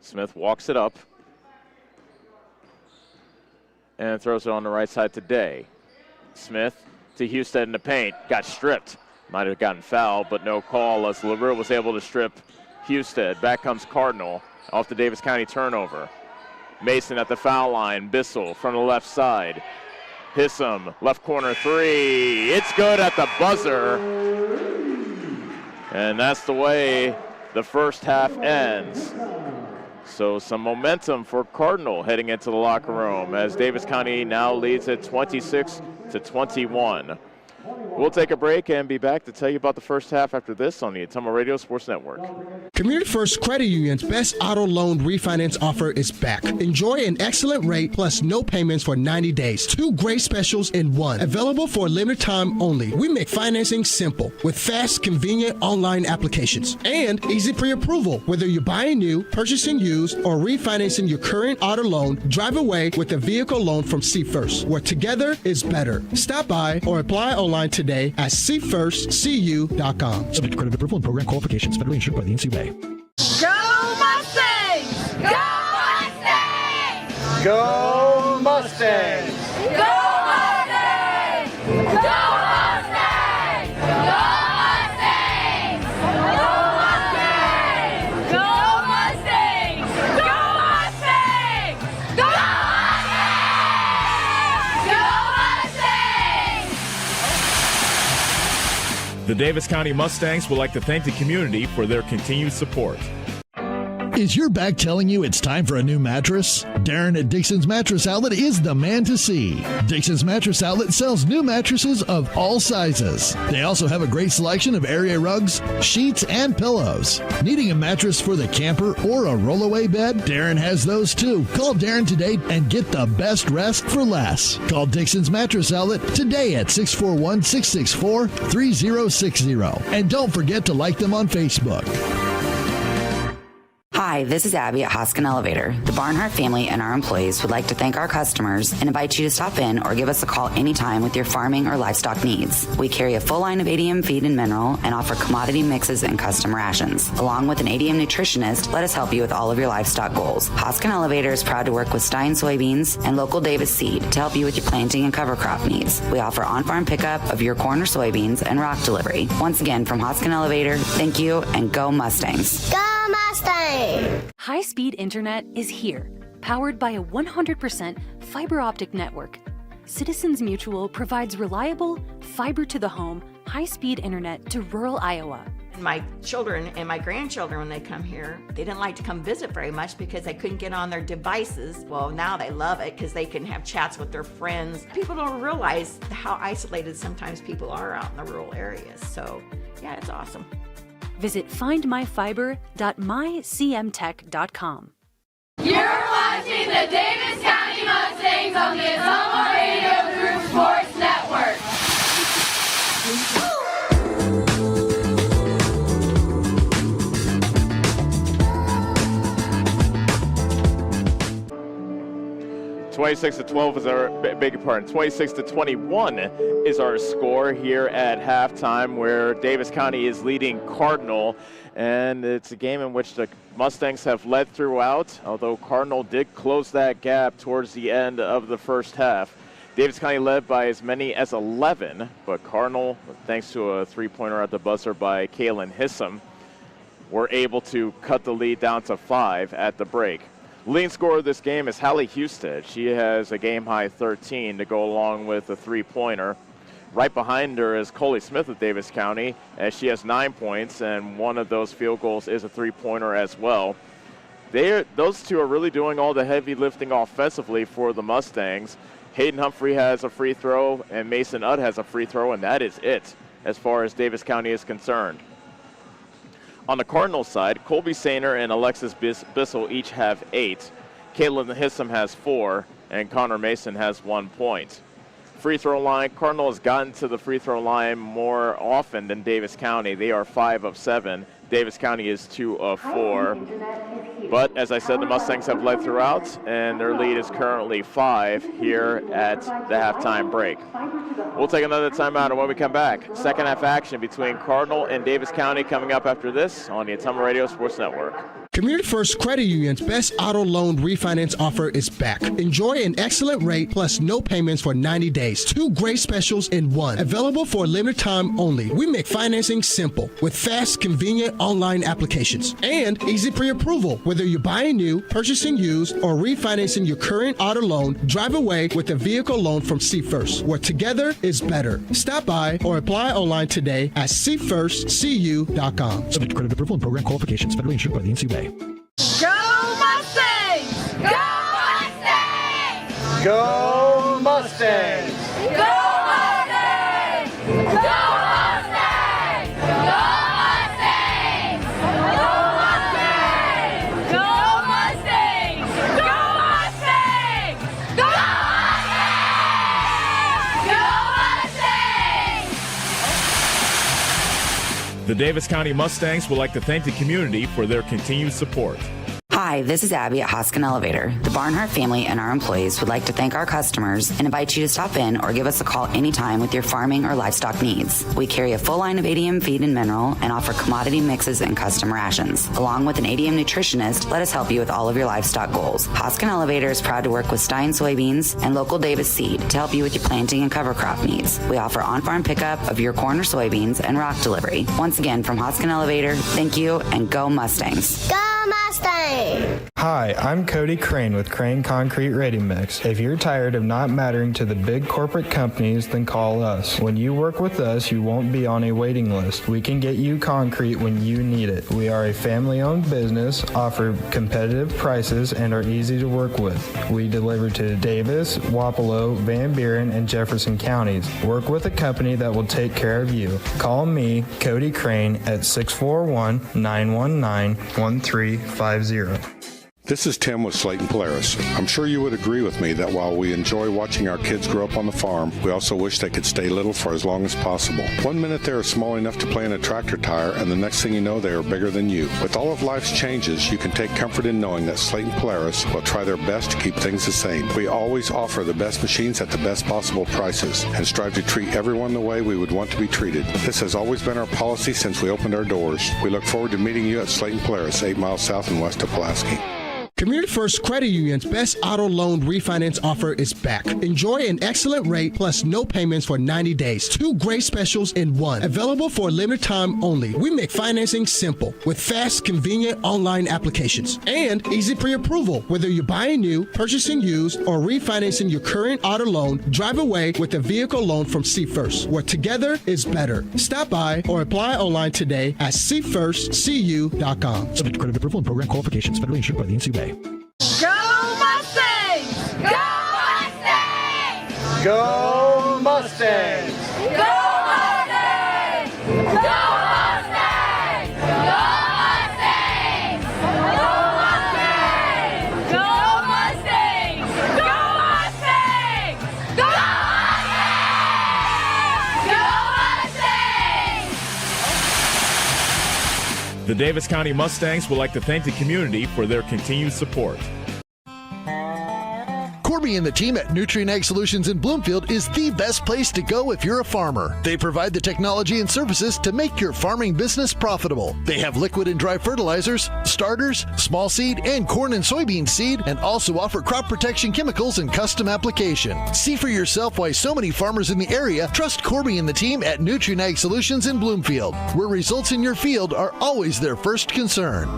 Smith walks it up. And throws it on the right side to Day. Smith to Husted in the paint. Got stripped. Might have gotten fouled, but no call as LaRue was able to strip Husted. Back comes Cardinal off the Davis County turnover. Mason at the foul line. Bissell from the left side. Hissam, left corner three. It's good at the buzzer. And that's the way the first half ends. So some momentum for Cardinal heading into the locker room as Davis County now leads at 26-21. We'll take a break and be back to tell you about the first half after this on the Ottumwa Radio Sports Network. Community First Credit Union's best auto loan refinance offer is back. Enjoy an excellent rate plus no payments for 90 days. 2 great specials in one. Available for a limited time only. We make financing simple with fast, convenient online applications and easy pre-approval. Whether you're buying new, purchasing used, or refinancing your current auto loan, drive away with a vehicle loan from See First, where together is better. Stop by or apply online today at seefirstcu.com. Subject to credit approval and program qualifications. Federally insured by the NCUA. Go Mustangs! Go Mustangs! Go Mustangs! Go Mustangs! Go Mustangs! Go Mustangs! Go Mustangs! Go Mustangs! Go Mustangs! Go Mustangs! The Davis County Mustangs would like to thank the community for their continued support. Is your back telling you it's time for a new mattress? Darren at Dixon's Mattress Outlet is the man to see. Dixon's Mattress Outlet sells new mattresses of all sizes. They also have a great selection of area rugs, sheets, and pillows. Needing a mattress for the camper or a rollaway bed? Darren has those too. Call Darren today and get the best rest for less. Call Dixon's Mattress Outlet today at 641-664-3060. And don't forget to like them on Facebook. Hi, this is Abby at Hoskin Elevator. The Barnhart family and our employees would like to thank our customers and invite you to stop in or give us a call anytime with your farming or livestock needs. We carry a full line of ADM feed and mineral and offer commodity mixes and custom rations. Along with an ADM nutritionist, let us help you with all of your livestock goals. Hoskin Elevator is proud to work with Stein Soybeans and local Davis Seed to help you with your planting and cover crop needs. We offer on-farm pickup of your corn or soybeans and rock delivery. Once again, from Hoskin Elevator, thank you and go Mustangs. Go Mustangs! High-speed internet is here, powered by a 100% fiber optic network. Citizens Mutual provides reliable, fiber-to-the-home, high-speed internet to rural Iowa. My children and my grandchildren, when they come here, they didn't like to come visit very much because they couldn't get on their devices. Well, now they love it because they can have chats with their friends. People don't realize how isolated sometimes people are out in the rural areas. So, yeah, it's awesome. Visit findmyfiber.mycmtech.com. You're watching the Davis County Mustangs on the Ottumwa Radio Group Sports Network. 26-12 is our, beg your pardon, 26-21 is our score here at halftime, where Davis County is leading Cardinal, and it's a game in which the Mustangs have led throughout, although Cardinal did close that gap towards the end of the first half. Davis County led by as many as 11, but Cardinal, thanks to a three-pointer at the buzzer by Kaylin Hissam, were able to cut the lead down to 5 at the break. Leading scorer of this game is Hallie Husted. She has a game-high 13 to go along with a three-pointer. Right behind her is Coley Smith of Davis County, as she has 9 points, and one of those field goals is a three-pointer as well. Those two are really doing all the heavy lifting offensively for the Mustangs. Hayden Humphrey has a free throw, and Mason Udd has a free throw, and that is it as far as Davis County is concerned. On the Cardinal side, Colby Sainer and Alexis Bissell each have 8. Caitlin Hissam has 4, and Connor Mason has 1 point. Free throw line, Cardinal has gotten to the free throw line more often than Davis County. They are 5 of 7. Davis County is 2 of 4. But as I said, the Mustangs have led throughout, and their lead is currently 5 here at the halftime break. We'll take another timeout, and when we come back, second half action between Cardinal and Davis County coming up after this on the Ottumwa Radio Sports Network. Community First Credit Union's best auto loan refinance offer is back. Enjoy an excellent rate plus no payments for 90 days. 2 great specials in one. Available for a limited time only. We make financing simple with fast, convenient online applications and easy pre-approval. Whether you're buying new, purchasing used, or refinancing your current auto loan, drive away with a vehicle loan from See First, where together is better. Stop by or apply online today at seefirstcu.com. Subject to credit approval and program qualifications. Federally insured by the NCUA. Go Mustangs! Go Mustangs! Go Mustangs! Go Mustangs! Go Mustangs! Go Mustangs! Go Mustangs! Go Mustangs! Go Mustangs! Go Mustangs! The Davis County Mustangs would like to thank the community for their continued support. Hi, this is Abby at Hoskin Elevator. The Barnhart family and our employees would like to thank our customers and invite you to stop in or give us a call anytime with your farming or livestock needs. We carry a full line of ADM feed and mineral and offer commodity mixes and custom rations. Along with an ADM nutritionist, let us help you with all of your livestock goals. Hoskin Elevator is proud to work with Stein soybeans and local Davis seed to help you with your planting and cover crop needs. We offer on-farm pickup of your corn or soybeans and rock delivery. Once again, from Hoskin Elevator, thank you and go Mustangs. Go Mustang! Hi, I'm Cody Crane with Crane Concrete Ready Mix. If you're tired of not mattering to the big corporate companies, then call us. When you work with us, you won't be on a waiting list. We can get you concrete when you need it. We are a family-owned business, offer competitive prices, and are easy to work with. We deliver to Davis, Wapello, Van Buren, and Jefferson counties. Work with a company that will take care of you. Call me, Cody Crane, at 641-919-1350. This is Tim with Slayton Polaris. I'm sure you would agree with me that while we enjoy watching our kids grow up on the farm, we also wish they could stay little for as long as possible. One minute they are small enough to play in a tractor tire, and the next thing you know, they are bigger than you. With all of life's changes, you can take comfort in knowing that Slayton Polaris will try their best to keep things the same. We always offer the best machines at the best possible prices and strive to treat everyone the way we would want to be treated. This has always been our policy since we opened our doors. We look forward to meeting you at Slayton Polaris, 8 miles south and west of Pulaski. Community First Credit Union's best auto loan refinance offer is back. Enjoy an excellent rate plus no payments for 90 days. 2 great specials in one. Available for a limited time only. We make financing simple with fast, convenient online applications and easy pre-approval. Whether you're buying new, purchasing used, or refinancing your current auto loan, drive away with a vehicle loan from See First, where together is better. Stop by or apply online today at seefirstcu.com. Subject to credit approval and program qualifications. Federally insured by the NCUA. Go Mustangs! Go Mustangs! Go Mustangs! Go Mustangs! Go Mustangs! Go Mustangs! Go Mustangs! Go Mustangs! Go Mustangs! Go Mustangs! The Davis County Mustangs would like to thank the community for their continued support. Corby and the team at Nutrien Ag Solutions in Bloomfield is the best place to go if you're a farmer. They provide the technology and services to make your farming business profitable. They have liquid and dry fertilizers, starters, small seed, and corn and soybean seed, and also offer crop protection chemicals and custom application. See for yourself why so many farmers in the area trust Corby and the team at Nutrien Ag Solutions in Bloomfield, where results in your field are always their first concern.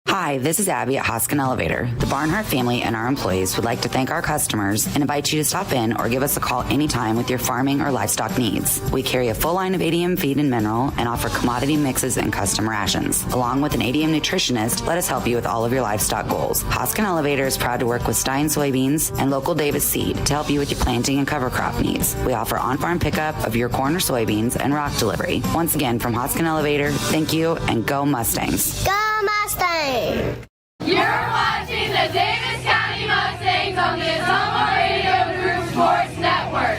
Hi, this is Abby at Hoskin Elevator. The Barnhart family and our employees would like to thank our customers and invite you to stop in or give us a call anytime with your farming or livestock needs. We carry a full line of ADM feed and mineral and offer commodity mixes and custom rations. Along with an ADM nutritionist, let us help you with all of your livestock goals. Hoskin Elevator is proud to work with Stein soybeans and local Davis seed to help you with your planting and cover crop needs. We offer on-farm pickup of your corn or soybeans and rock delivery. Once again, from Hoskin Elevator, thank you and go Mustangs. Go Mustang! You're watching the Davis County Mustangs on the Ottumwa Radio Group Sports Network.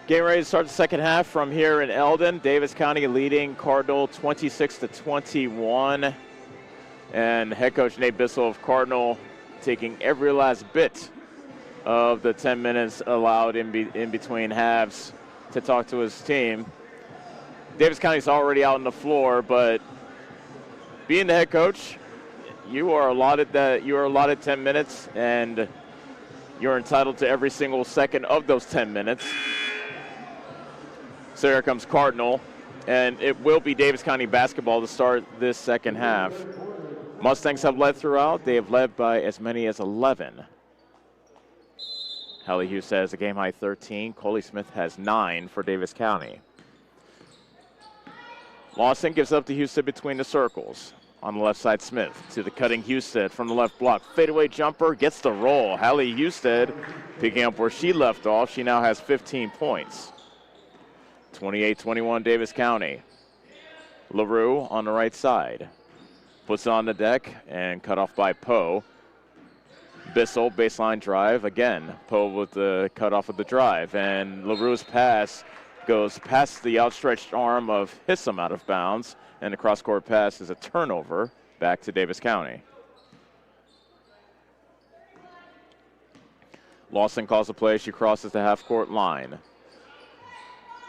Getting ready to start the second half from here in Eldon. Davis County leading Cardinal 26-21. And head coach Nate Bissell of Cardinal taking every last bit of the 10 minutes allowed in between halves to talk to his team. Davis County's already out on the floor, but being the head coach, you are allotted 10 minutes, and you're entitled to every single second of those 10 minutes. So here comes Cardinal, and it will be Davis County basketball to start this second half. Mustangs have led throughout. They have led by as many as 11. Hallie Hughes has a game-high 13. Coley Smith has 9 for Davis County. Lawson gives up to Houston between the circles. On the left side, Smith to the cutting Houston from the left block. Fadeaway jumper, gets the roll. Hallie Houston picking up where she left off. She now has 15 points. 28-21 Davis County. LaRue on the right side. Puts it on the deck and cut off by Poe. Bissell, baseline drive. Again, Poe with the cutoff of the drive. And LaRue's pass goes past the outstretched arm of Hissam out of bounds. And the cross-court pass is a turnover back to Davis County. Lawson calls the play. She crosses the half-court line.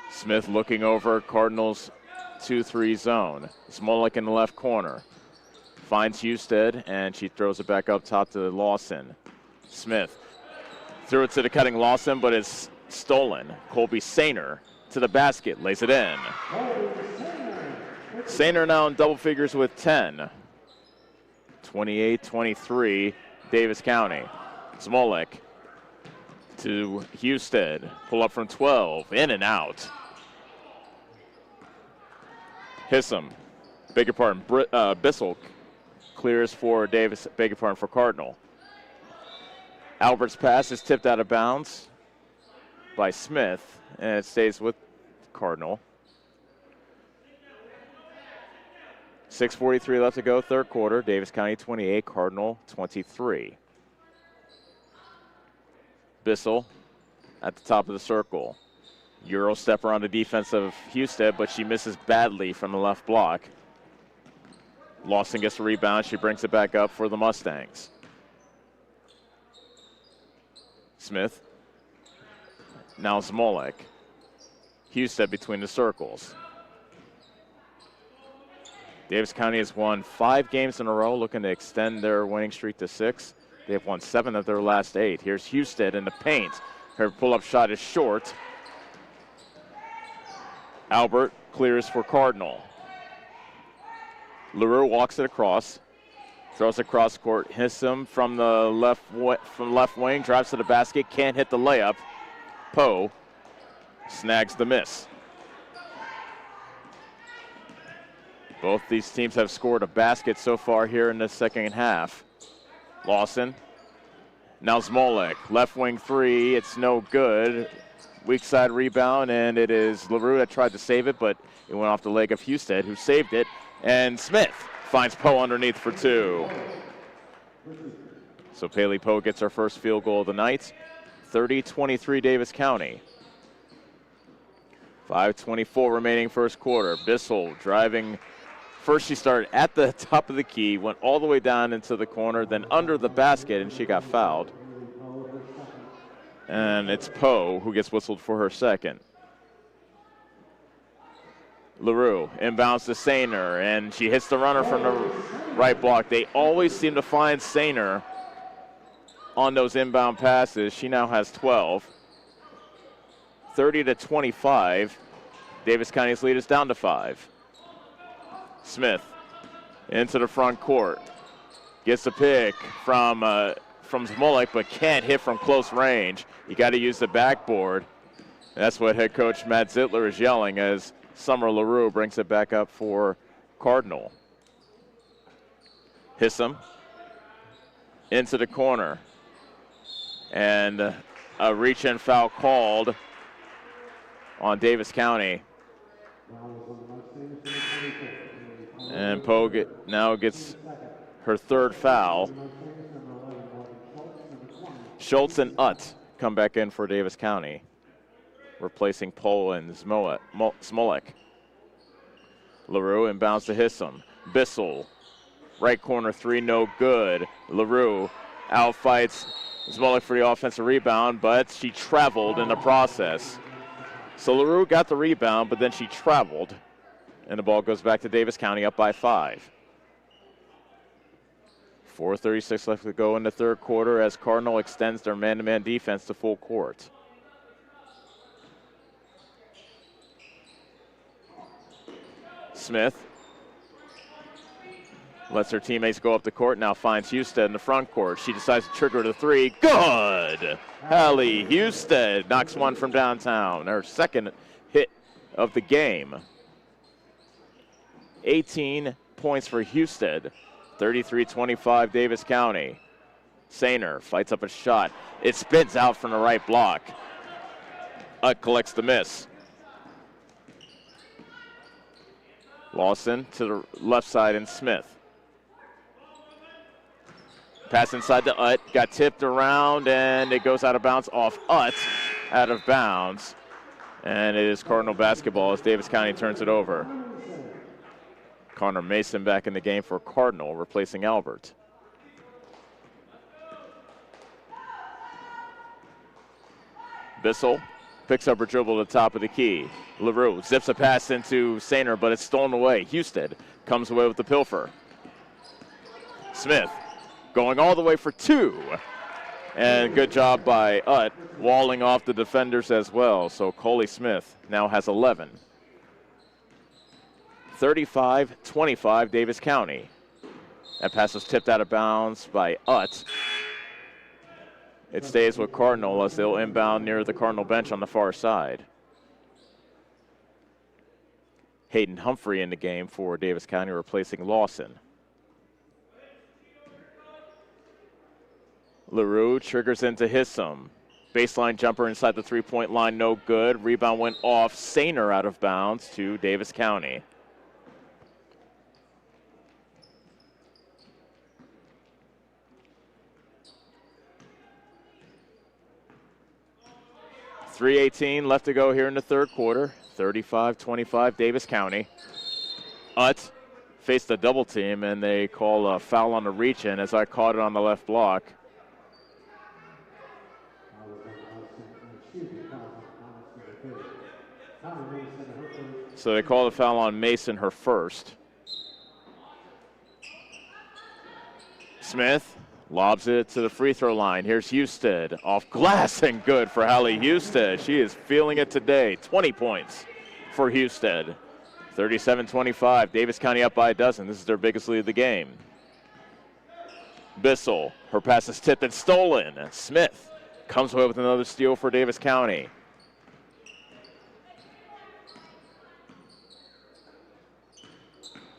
Smith looking over Cardinals 2-3 zone. Smolik in the left corner. Finds Husted, and she throws it back up top to Lawson. Smith threw it to the cutting Lawson, but it's stolen. Colby Sainer to the basket, lays it in. Sainer now in double figures with 10. 28-23, Davis County. Smolik to Husted. Pull up from 12, in and out. Hissam, Bissell clears for Davis, for Cardinal. Albert's pass is tipped out of bounds by Smith, and it stays with Cardinal. 6:43 left to go, third quarter. Davis County 28, Cardinal 23. Bissell at the top of the circle. Euro stepper on the defense of Husted, but she misses badly from the left block. Lawson gets the rebound. She brings it back up for the Mustangs. Smith. Now Smolik. Husted between the circles. Davis County has won 5 games in a row, looking to extend their winning streak to 6. They have won 7 of their last 8. Here's Husted in the paint. Her pull-up shot is short. Albert clears for Cardinal. LaRue walks it across, throws it across court. Hissam from the left wing, drives to the basket, can't hit the layup. Poe snags the miss. Both these teams have scored a basket so far here in the second half. Lawson. Now Smolik, left wing 3, it's no good. Weak side rebound, and it is LaRue that tried to save it, but it went off the leg of Husted, who saved it. And Smith finds Poe underneath for 2. So Paley Poe gets her first field goal of the night. 30-23 Davis County. 5:24 remaining first quarter. Bissell driving. First she started at the top of the key, went all the way down into the corner, then under the basket, and she got fouled. And it's Poe who gets whistled for her second. LaRue inbounds to Sainer, and she hits the runner from the right block. They always seem to find Sainer on those inbound passes. She now has 12. 30-25. Davis County's lead is down to 5. Smith into the front court. Gets a pick from Smolik, but can't hit from close range. You got to use the backboard. That's what head coach Matt Zittler is yelling as Summer LaRue brings it back up for Cardinal. Hissam into the corner. And a reach-in foul called on Davis County. And Poe now gets her third foul. Schultz and Utt come back in for Davis County, replacing Poe and Smolik. LaRue inbounds to Hissam. Bissell Right corner three, no good. LaRue outfights Zmolik for the offensive rebound, but she traveled in the process. So LaRue got the rebound, but then she traveled. And the ball goes back to Davis County up by 5. 4:36 left to go in the third quarter as Cardinal extends their man-to-man defense to full court. Smith lets her teammates go up the court, now finds Husted in the front court. She decides to trigger the three. Good! Hallie Husted knocks one from downtown. Her second hit of the game. 18 points for Husted. 33-25 Davis County. Sainer fights up a shot. It spins out from the right block. Collects the miss. Lawson to the left side and Smith. Pass inside to Utt, got tipped around, and it goes out of bounds off Utt, out of bounds. And it is Cardinal basketball as Davis County turns it over. Connor Mason back in the game for Cardinal, replacing Albert. Bissell picks up her dribble at the top of the key. LaRue zips a pass into Sainer, but it's stolen away. Husted comes away with the pilfer. Smith going all the way for 2. And good job by Utt, walling off the defenders as well. So Coley Smith now has 11. 35-25 Davis County. That pass was tipped out of bounds by Utt. It stays with Cardinal as they'll inbound near the Cardinal bench on the far side. Hayden Humphrey in the game for Davis County, replacing Lawson. LaRue triggers into Hissom. Baseline jumper inside the three-point line, no good. Rebound went off. Sainer out of bounds to Davis County. .318 left to go here in the third quarter. 35-25 Davis County. Utt faced a double team, and they call a foul on the reach-in as I caught it on the left block. So they call the foul on Mason, her first. Smith lobs it to the free throw line. Here's Husted off glass and good for Hallie Husted. She is feeling it today. 20 points for Husted. 37-25. Davis County up by a dozen. This is their biggest lead of the game. Bissell, her pass is tipped and stolen. Smith comes away with another steal for Davis County.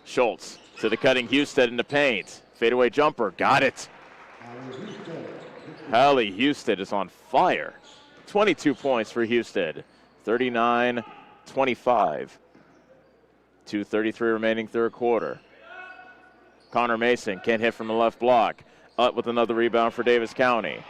Schultz to the cutting Husted in the paint. Fadeaway jumper, got it. Hallie Husted is on fire. 22 points for Husted. 39-25. 2:33 remaining third quarter. Connor Mason can't hit from the left block. Utt with another rebound for Davis County.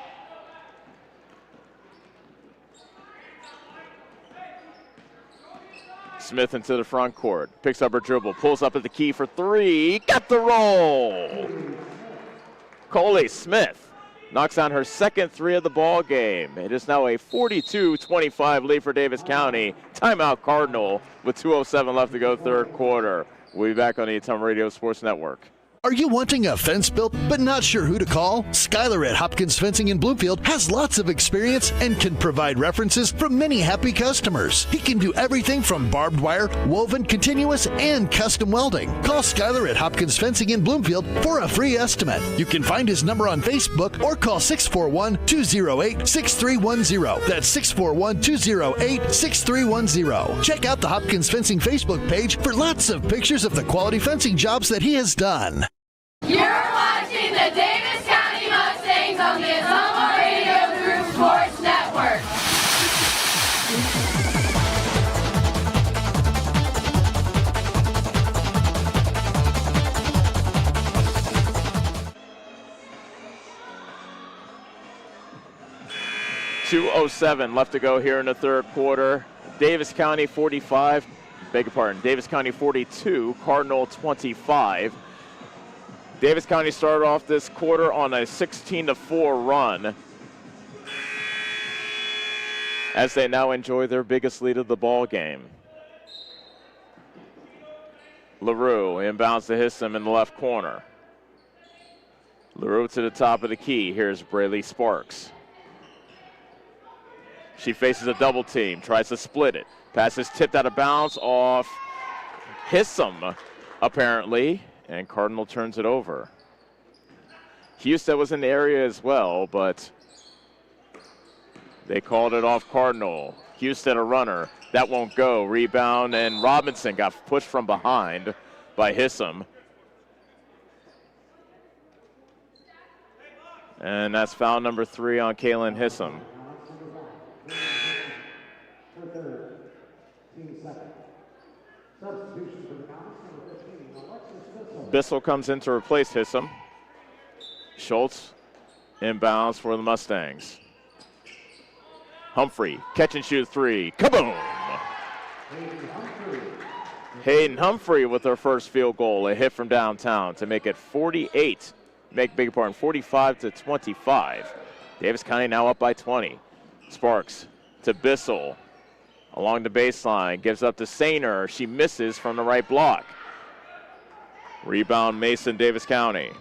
Smith into the front court. Picks up her dribble. Pulls up at the key for 3. Got the roll! Coley Smith knocks on her second 3 of the ball game. It is now a 42-25 lead for Davis County. Timeout Cardinal with 2:07 left to go third quarter. We'll be back on the Ottumwa Radio Sports Network. Are you wanting a fence built but not sure who to call? Skylar at Hopkins Fencing in Bloomfield has lots of experience and can provide references from many happy customers. He can do everything from barbed wire, woven, continuous, and custom welding. Call Skylar at Hopkins Fencing in Bloomfield for a free estimate. You can find his number on Facebook or call 641-208-6310. That's 641-208-6310. Check out the Hopkins Fencing Facebook page for lots of pictures of the quality fencing jobs that he has done. You're watching the Davis County Mustangs on the Ottumwa Radio Group Sports Network. .207 left to go here in the third quarter. Davis County 45, Davis County 42, Cardinal 25. Davis County started off this quarter on a 16-4 run, as they now enjoy their biggest lead of the ball game. LaRue inbounds to Hissom in the left corner. LaRue to the top of the key. Here's Braylee Sparks. She faces a double team, tries to split it. Pass is tipped out of bounds off Hissom, apparently, and Cardinal turns it over. Houston was in the area as well, but they called it off Cardinal. Houston a runner. That won't go. Rebound, and Robinson got pushed from behind by Hissom. And that's foul number 3 on Kaylin Hissom. Bissell comes in to replace Hissom. Schultz inbounds for the Mustangs. Humphrey, catch and shoot 3. Kaboom! Hayden Humphrey with her first field goal, a hit from downtown to make it 45-25. Davis County now up by 20. Sparks to Bissell along the baseline, gives up to Sainer. She misses from the right block. Rebound Mason, Davis County.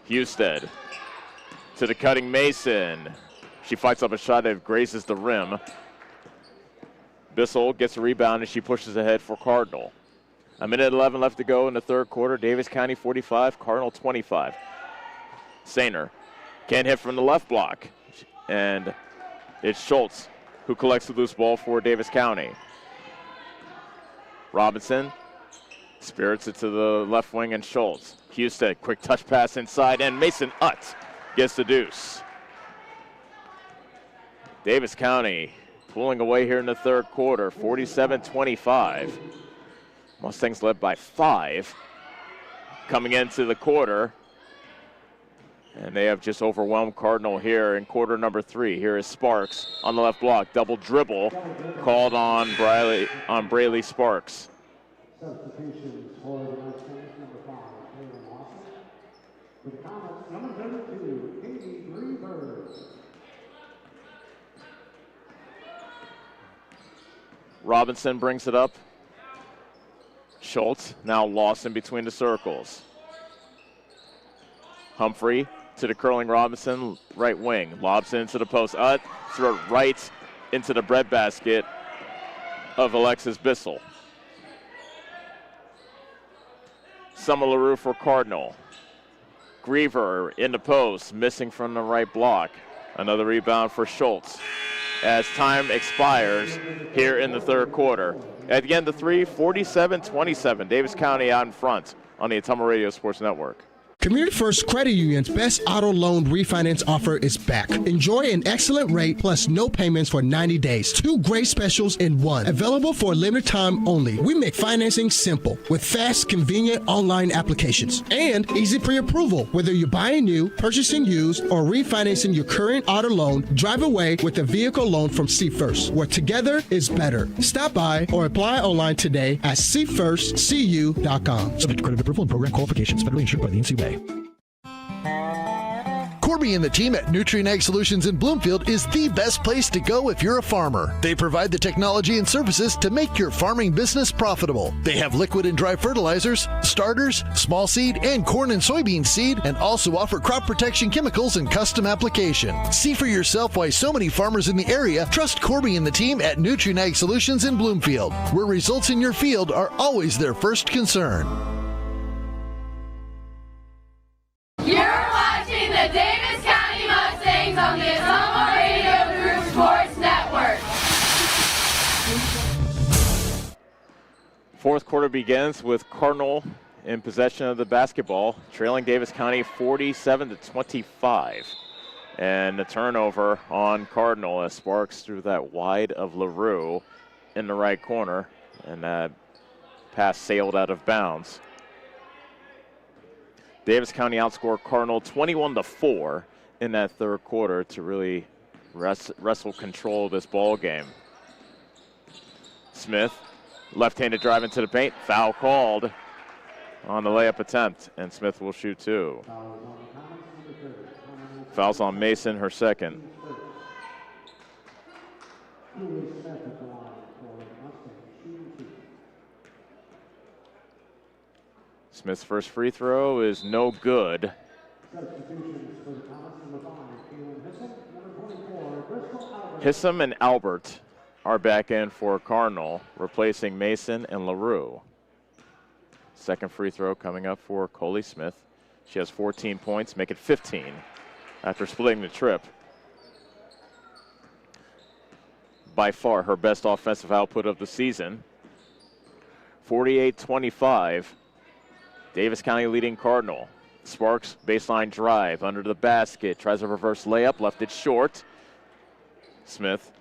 Husted to the cutting Mason. She fights up a shot that grazes the rim. Bissell gets a rebound and she pushes ahead for Cardinal. A minute 11 left to go in the third quarter. Davis County 45, Cardinal 25. Sainer can't hit from the left block. And it's Schultz who collects the loose ball for Davis County. Robinson spirits it to the left wing and Schultz. Husted, quick touch pass inside, and Mason Utt gets the deuce. Davis County pulling away here in the third quarter, 47-25. Mustangs led by 5 coming into the quarter. And they have just overwhelmed Cardinal here in quarter number 3. Here is Sparks on the left block. Double dribble called on Braylee Sparks. Substitutions for the Mustangs, number 5, Taylor Lawson. For the Comets, number 32, Katie Greenberg. Robinson brings it up. Schultz now lost in between the circles. Humphrey to the curling Robinson, right wing. Lobs into the post. Throw it right into the breadbasket of Alexis Bissell. Summer LaRue for Cardinal. Griever in the post, missing from the right block. Another rebound for Schultz as time expires here in the third quarter. At the end of 3, 47-27. Davis County out in front on the Ottumwa Radio Sports Network. Community First Credit Union's best auto loan refinance offer is back. Enjoy an excellent rate plus no payments for 90 days. 2 great specials in one. Available for a limited time only. We make financing simple with fast, convenient online applications and easy pre-approval. Whether you're buying new, purchasing used, or refinancing your current auto loan, drive away with a vehicle loan from See First, where together is better. Stop by or apply online today at seefirstcu.com. Subject to credit approval and program qualifications. Federally insured by the NCUA. Corby and the team at Nutrien Ag Solutions in Bloomfield is the best place to go if you're a farmer. They provide the technology and services to make your farming business profitable. They have liquid and dry fertilizers, starters, small seed, and corn and soybean seed, and also offer crop protection chemicals and custom application. See for yourself why so many farmers in the area trust Corby and the team at Nutrien Ag Solutions in Bloomfield, where results in your field are always their first concern. You're watching the Davis County Mustangs on the Ottumwa Radio Group Sports Network. Fourth quarter begins with Cardinal in possession of the basketball, trailing Davis County 47-25. And the turnover on Cardinal as Sparks threw that wide of LaRue in the right corner, and that pass sailed out of bounds. Davis County outscored Cardinal 21-4 in that third quarter to really wrestle control of this ball game. Smith, left-handed drive into the paint, foul called on the layup attempt, and Smith will shoot 2. Fouls on Mason, her second. Smith's first free throw is no good. Hissam and Albert are back in for Cardinal, replacing Mason and LaRue. Second free throw coming up for Coley Smith. She has 14 points, make it 15 after splitting the trip. By far her best offensive output of the season. 48-25. Davis County leading Cardinal. Sparks baseline drive under the basket. Tries a reverse layup, left it short. Smith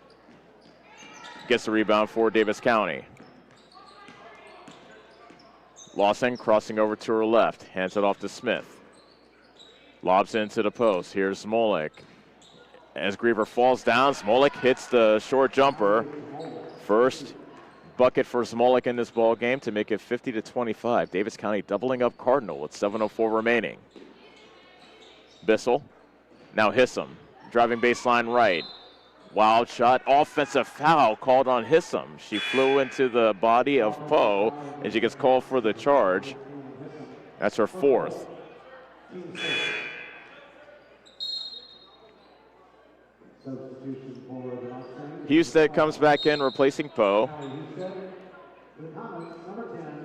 gets the rebound for Davis County. Lawson crossing over to her left. Hands it off to Smith. Lobs into the post. Here's Smolik. As Griever falls down, Smolik hits the short jumper. First bucket for Smolik in this ball game to make it 50-25. Davis County doubling up Cardinal with 7:04 remaining. Bissell, now Hissam, driving baseline right. Wild shot, offensive foul called on Hissam. She flew into the body of Poe, and she gets called for the charge. That's her fourth. Husted comes back in, replacing Poe.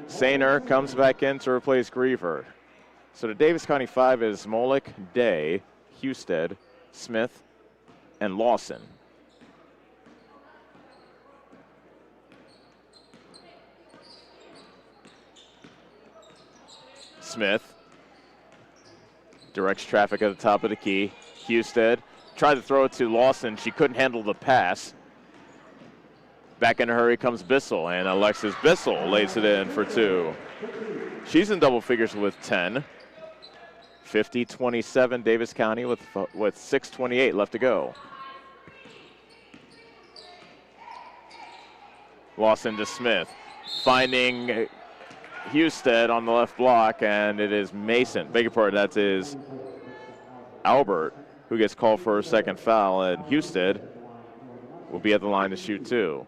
Sainer comes back in to replace Griever. So the Davis County 5 is Molik, Day, Husted, Smith, and Lawson. Smith directs traffic at the top of the key. Husted tried to throw it to Lawson. She couldn't handle the pass. Back in a hurry comes Bissell, and Alexis Bissell lays it in for 2. She's in double figures with 10. 50-27 Davis County with 6:28 left to go. Lawson to Smith, finding Husted on the left block, and it is Mason. Beg your pardon, that is Albert who gets called for her second foul, and Husted will be at the line to shoot 2.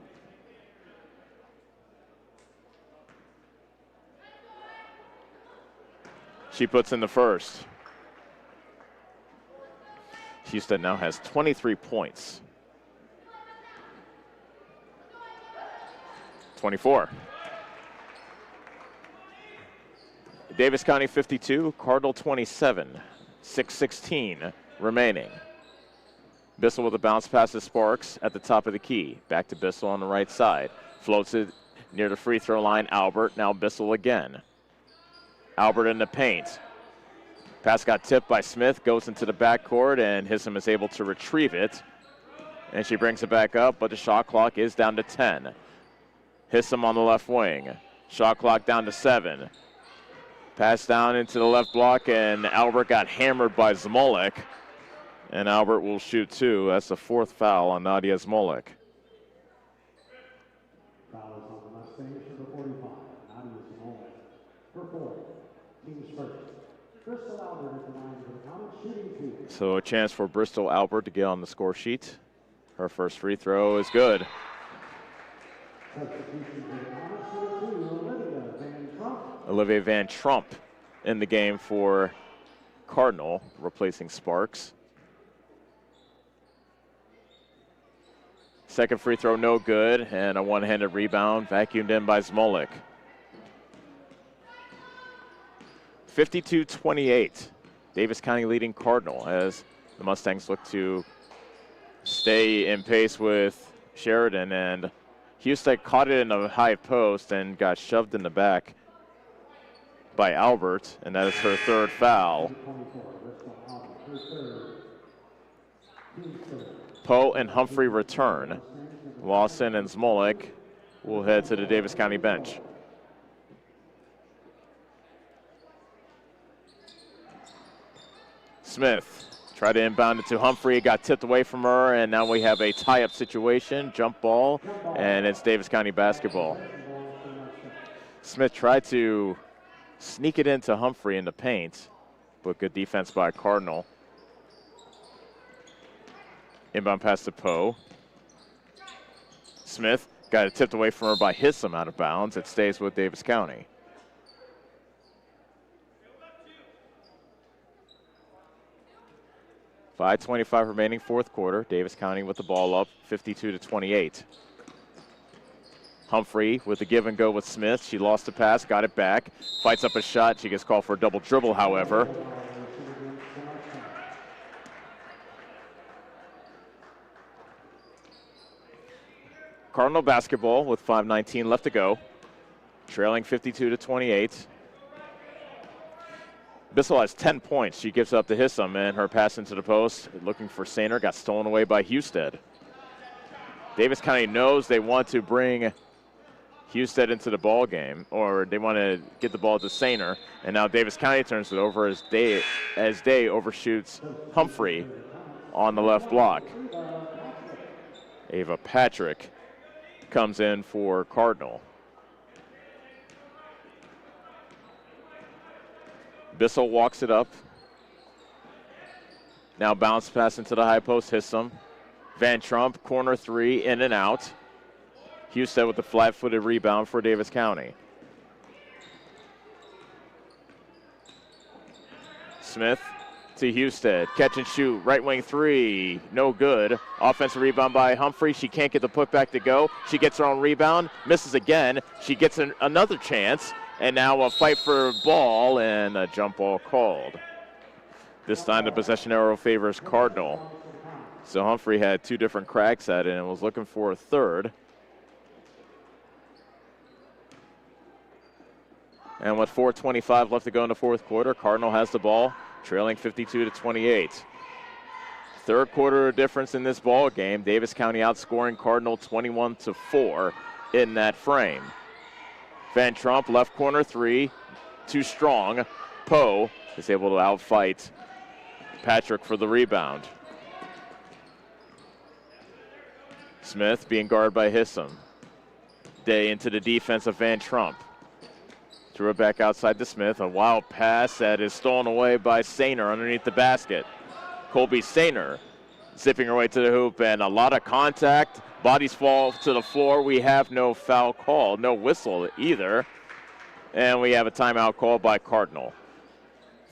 She puts in the first. Husted now has 23 points. 24. Davis County 52, Cardinal 27, 6:16 remaining. Bissell with a bounce pass to Sparks at the top of the key. Back to Bissell on the right side. Floats it near the free throw line. Albert, now Bissell again. Albert in the paint. Pass got tipped by Smith, goes into the backcourt, and Hissam is able to retrieve it. And she brings it back up, but the shot clock is down to 10. Hissam on the left wing. Shot clock down to 7. Pass down into the left block, and Albert got hammered by Smolik. And Albert will shoot 2. That's the 4th foul on Nadia Smolik. So a chance for Bristol Albert to get on the score sheet. Her first free throw is good. Olivia Van Trump in the game for Cardinal, replacing Sparks. Second free throw no good, and a one-handed rebound vacuumed in by Smolik. 52-28. Davis County leading Cardinal as the Mustangs look to stay in pace with Sheridan, and Houston caught it in the high post and got shoved in the back by Albert, and that is her 3rd foul. Poe and Humphrey return. Lawson and Smolik will head to the Davis County bench. Smith tried to inbound it to Humphrey. It got tipped away from her, and now we have a tie-up situation. Jump ball, and it's Davis County basketball. Smith tried to sneak it into Humphrey in the paint, but good defense by Cardinal. Inbound pass to Poe. Smith got it tipped away from her by Hissam out of bounds. It stays with Davis County. .5:25 remaining fourth quarter. Davis County with the ball up 52-28. Humphrey with the give and go with Smith. She lost the pass, got it back, fights up a shot. She gets called for a double dribble, however. Cardinal basketball with 5:19 left to go. Trailing 52-28. Bissell has 10 points. She gives up to Hissam, and her pass into the post, looking for Sainer, got stolen away by Husted. Davis County knows they want to bring Husted into the ball game, or they want to get the ball to Sainer, and now Davis County turns it over as Day overshoots Humphrey on the left block. Ava Patrick comes in for Cardinal. Bissell walks it up. Now bounce pass into the high post, Hissam. Van Trump, corner three, in and out. Husted with the flat-footed rebound for Davis County. Smith to Husted, catch and shoot, right wing three, no good. Offensive rebound by Humphrey. She can't get the putback to go. She gets her own rebound, misses again. She gets another chance, and now a fight for ball and a jump ball called. This time the possession arrow favors Cardinal. So Humphrey had two different cracks at it and was looking for a third. And with 4:25 left to go in the fourth quarter, Cardinal has the ball, trailing 52-28. Third quarter difference in this ball game. Davis County outscoring Cardinal 21-4 in that frame. Van Trump, left corner three, too strong. Poe is able to outfight Patrick for the rebound. Smith being guarded by Hissam. Day into the defense of Van Trump. Threw it back outside to Smith. A wild pass that is stolen away by Sainer underneath the basket. Colby Sainer zipping her way to the hoop, and a lot of contact. Bodies fall to the floor. We have no foul call, no whistle either. And we have a timeout called by Cardinal.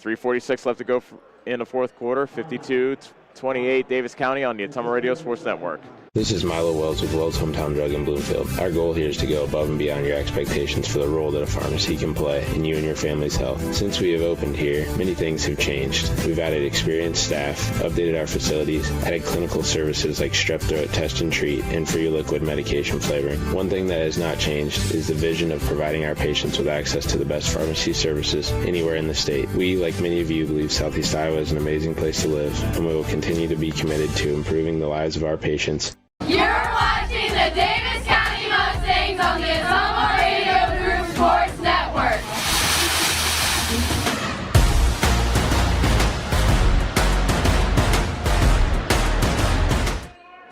3:46 left to go in the fourth quarter. 52-28 Davis County on the Ottumwa Radio Sports Network. This is Milo Wells with Wells Hometown Drug in Bloomfield. Our goal here is to go above and beyond your expectations for the role that a pharmacy can play in you and your family's health. Since we have opened here, many things have changed. We've added experienced staff, updated our facilities, added clinical services like strep throat test and treat, and free liquid medication flavoring. One thing that has not changed is the vision of providing our patients with access to the best pharmacy services anywhere in the state. We, like many of you, believe Southeast Iowa is an amazing place to live, and we will continue to be committed to improving the lives of our patients. You're watching the Davis County Mustangs on the Ottumwa Radio Group Sports Network.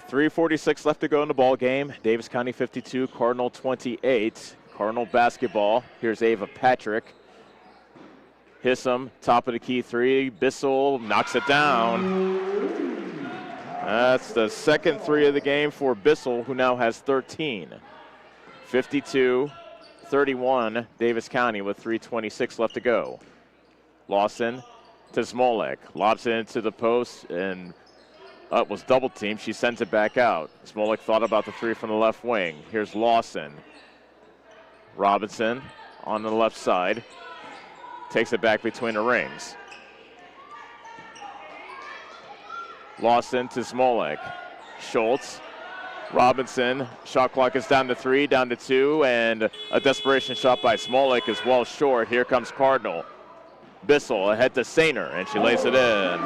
.346 left to go in the ball game. Davis County 52, Cardinal 28. Cardinal basketball. Here's Ava Patrick. Hissam, top of the key three. Bissell knocks it down. That's the second three of the game for Bissell, who now has 13. 52-31, Davis County with 3:26 left to go. Lawson to Smolek. Lobs it into the post and was double teamed. She sends it back out. Smolek thought about the three from the left wing. Here's Lawson. Robinson on the left side. Takes it back between the rings. Lawson to Smolek. Schultz. Robinson. Shot clock is down to 3, down to 2, and a desperation shot by Smolek is well short. Here comes Cardinal. Bissell ahead to Sainer, and she lays it in.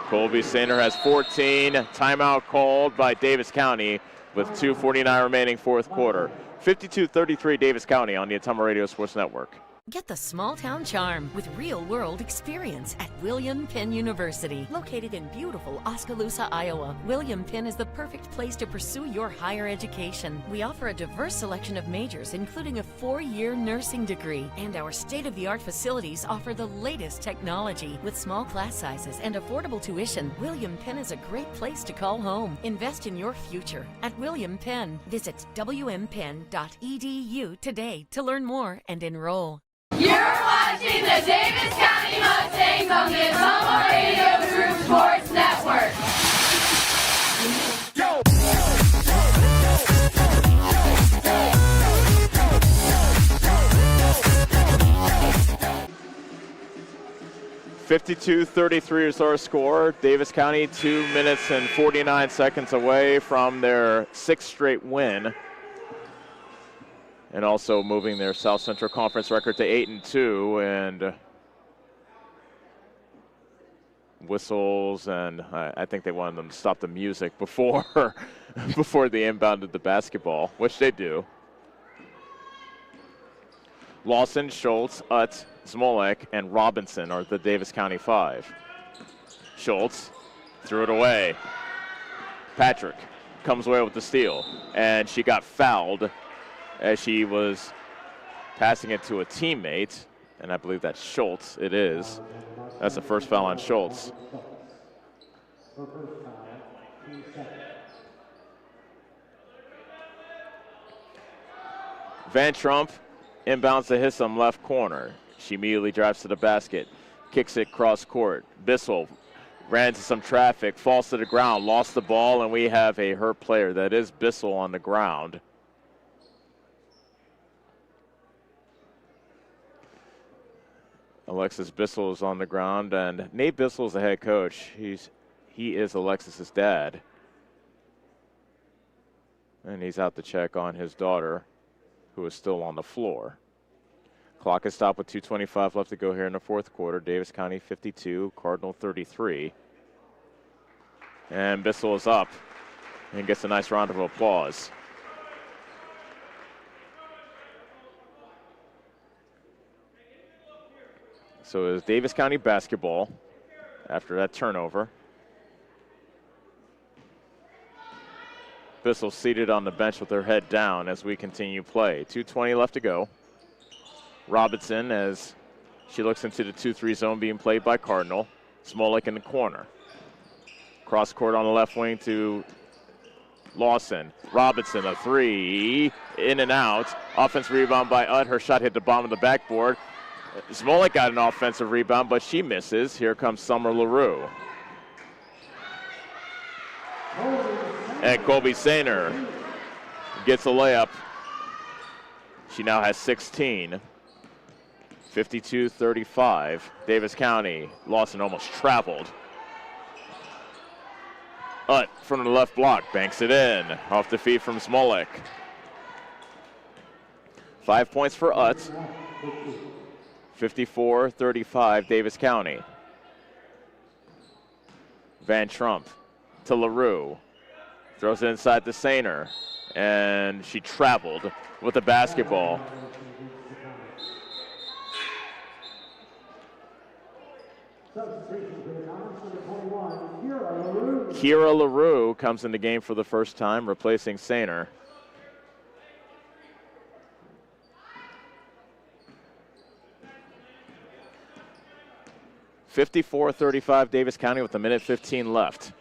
Colby Sainer has 14. Timeout called by Davis County with 2:49 remaining fourth quarter. 52-33 Davis County on the Ottumwa Radio Sports Network. Get the small town charm with real-world experience at William Penn University. Located in beautiful Oskaloosa, Iowa, William Penn is the perfect place to pursue your higher education. We offer a diverse selection of majors, including a 4-year nursing degree. And our state-of-the-art facilities offer the latest technology. With small class sizes and affordable tuition, William Penn is a great place to call home. Invest in your future at William Penn. Visit wmpenn.edu today to learn more and enroll. You're watching the Davis County Mustangs on the Ottumwa Radio Group Sports Network. Go! 52-33 is our score. Davis County 2 minutes and 49 seconds away from their 6th straight win. And also moving their South Central Conference record to 8-2, and whistles, and I think they wanted them to stop the music before before they inbounded the basketball, which they do. Lawson, Schultz, Utt, Smolek, and Robinson are the Davis County 5. Schultz threw it away. Patrick comes away with the steal, and she got fouled as she was passing it to a teammate, and I believe that's Schultz. It is. That's the first foul on Schultz. Van Trump inbounds to Hissam left corner. She immediately drives to the basket, kicks it cross court. Bissell ran into some traffic, falls to the ground, lost the ball, and we have a hurt player. That is Bissell on the ground. Alexis Bissell is on the ground, and Nate Bissell is the head coach. He is Alexis's dad. And he's out to check on his daughter, who is still on the floor. Clock is stopped with 2:25 left to go here in the fourth quarter. Davis County 52, Cardinal 33. And Bissell is up and gets a nice round of applause. So it is Davis County basketball after that turnover. Bissell seated on the bench with her head down as we continue play. 2:20 left to go. Robinson, as she looks into the 2-3 zone being played by Cardinal. Smolek in the corner. Cross court on the left wing to Lawson. Robinson, a three, in and out. Offensive rebound by Utt. Her shot hit the bottom of the backboard. Smolek got an offensive rebound, but she misses. Here comes Summer LaRue. And Colby Sainer gets a layup. She now has 16. 52-35. Davis County. Lawson almost traveled. Utt from the left block banks it in. Off the feet from Smolek. 5 points for Utt. 54-35 Davis County. Van Trump to LaRue. Throws it inside to Sainer. And she traveled with the basketball. Kira LaRue comes in the game for the first time, replacing Sainer. (54-35) Davis County with a minute 15 left.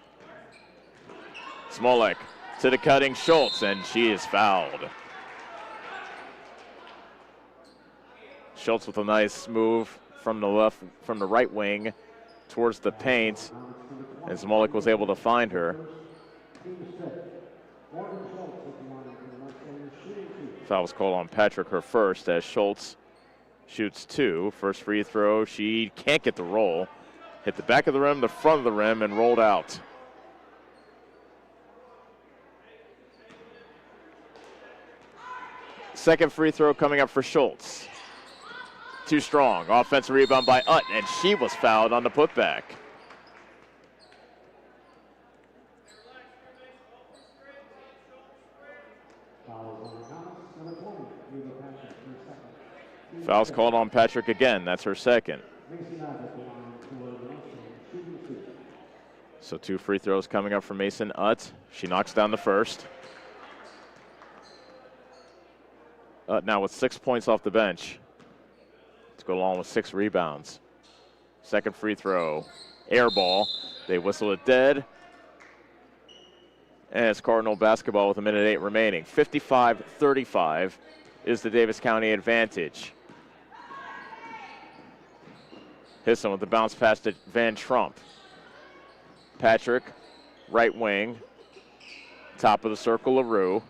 Smolek to the cutting Schultz, and she is fouled. Schultz with a nice move from the right wing towards the paint, and Smolek was able to find her. Foul was called on Patrick, her first, as Schultz shoots two. First free throw, she can't get the roll. Hit the back of the rim, the front of the rim, and rolled out. Second free throw coming up for Schultz. Too strong. Offensive rebound by Utt, and she was fouled on the putback. Foul's called on Patrick again. That's her second. So 2 free throws coming up for Mason Utt. She knocks down the first. Now with 6 points off the bench to go along with 6 rebounds. Second free throw, air ball. They whistle it dead. And it's Cardinal basketball with 1:08 remaining. 55-35 is the Davis County advantage. Hisson with the bounce pass to Van Trump. Patrick, right wing. Top of the circle, LaRue.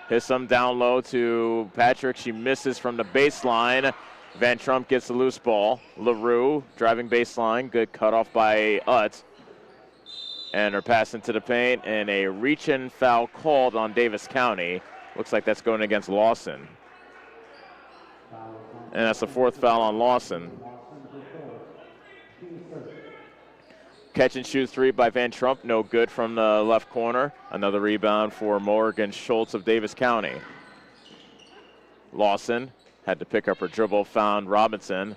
Hisson down low to Patrick. She misses from the baseline. Van Trump gets the loose ball. LaRue driving baseline. Good cutoff by Utt. And her pass into the paint, and a reach-in foul called on Davis County. Looks like that's going against Lawson. And that's the 4th foul on Lawson. Catch and shoot 3 by Van Trump, no good from the left corner. Another rebound for Morgan Schultz of Davis County. Lawson had to pick up her dribble, found Robinson.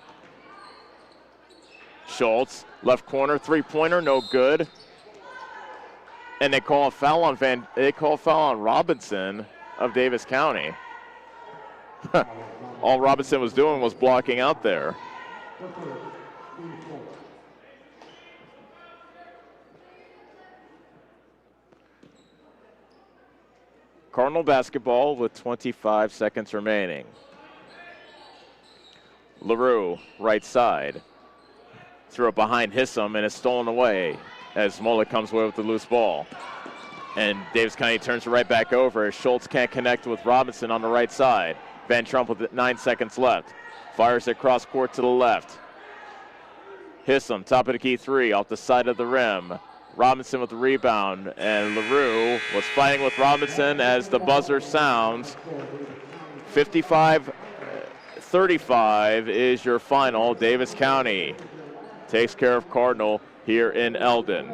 Schultz, left corner, 3-pointer, no good. And they call a foul on Robinson of Davis County. All Robinson was doing was blocking out there. Cardinal basketball with 25 seconds remaining. LaRue, right side. Threw it behind Hisson, and it's stolen away as Smolik comes away with the loose ball. And Davis County turns it right back over. Schultz can't connect with Robinson on the right side. Van Trump with 9 seconds left. Fires it cross court to the left. Hisson, top of the key 3, off the side of the rim. Robinson with the rebound, and LaRue was fighting with Robinson as the buzzer sounds. 55-35 is your final. Davis County takes care of Cardinal here in Eldon.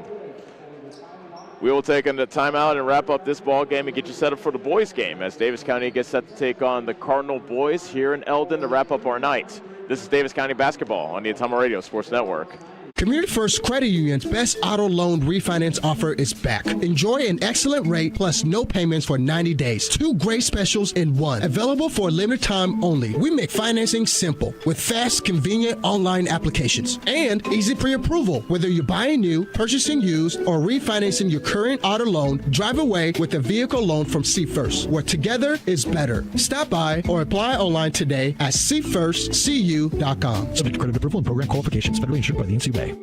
We will take a timeout and wrap up this ball game and get you set up for the boys game as Davis County gets set to take on the Cardinal boys here in Eldon to wrap up our night. This is Davis County basketball on the Ottumwa Radio Sports Network. Community First Credit Union's best auto loan refinance offer is back. Enjoy an excellent rate plus no payments for 90 days. 2 great specials in one. Available for a limited time only. We make financing simple with fast, convenient online applications and easy pre-approval. Whether you're buying new, purchasing used, or refinancing your current auto loan, drive away with a vehicle loan from See First, where together is better. Stop by or apply online today at seefirstcu.com. Subject to credit approval and program qualifications. Federally insured by the NCUA. Go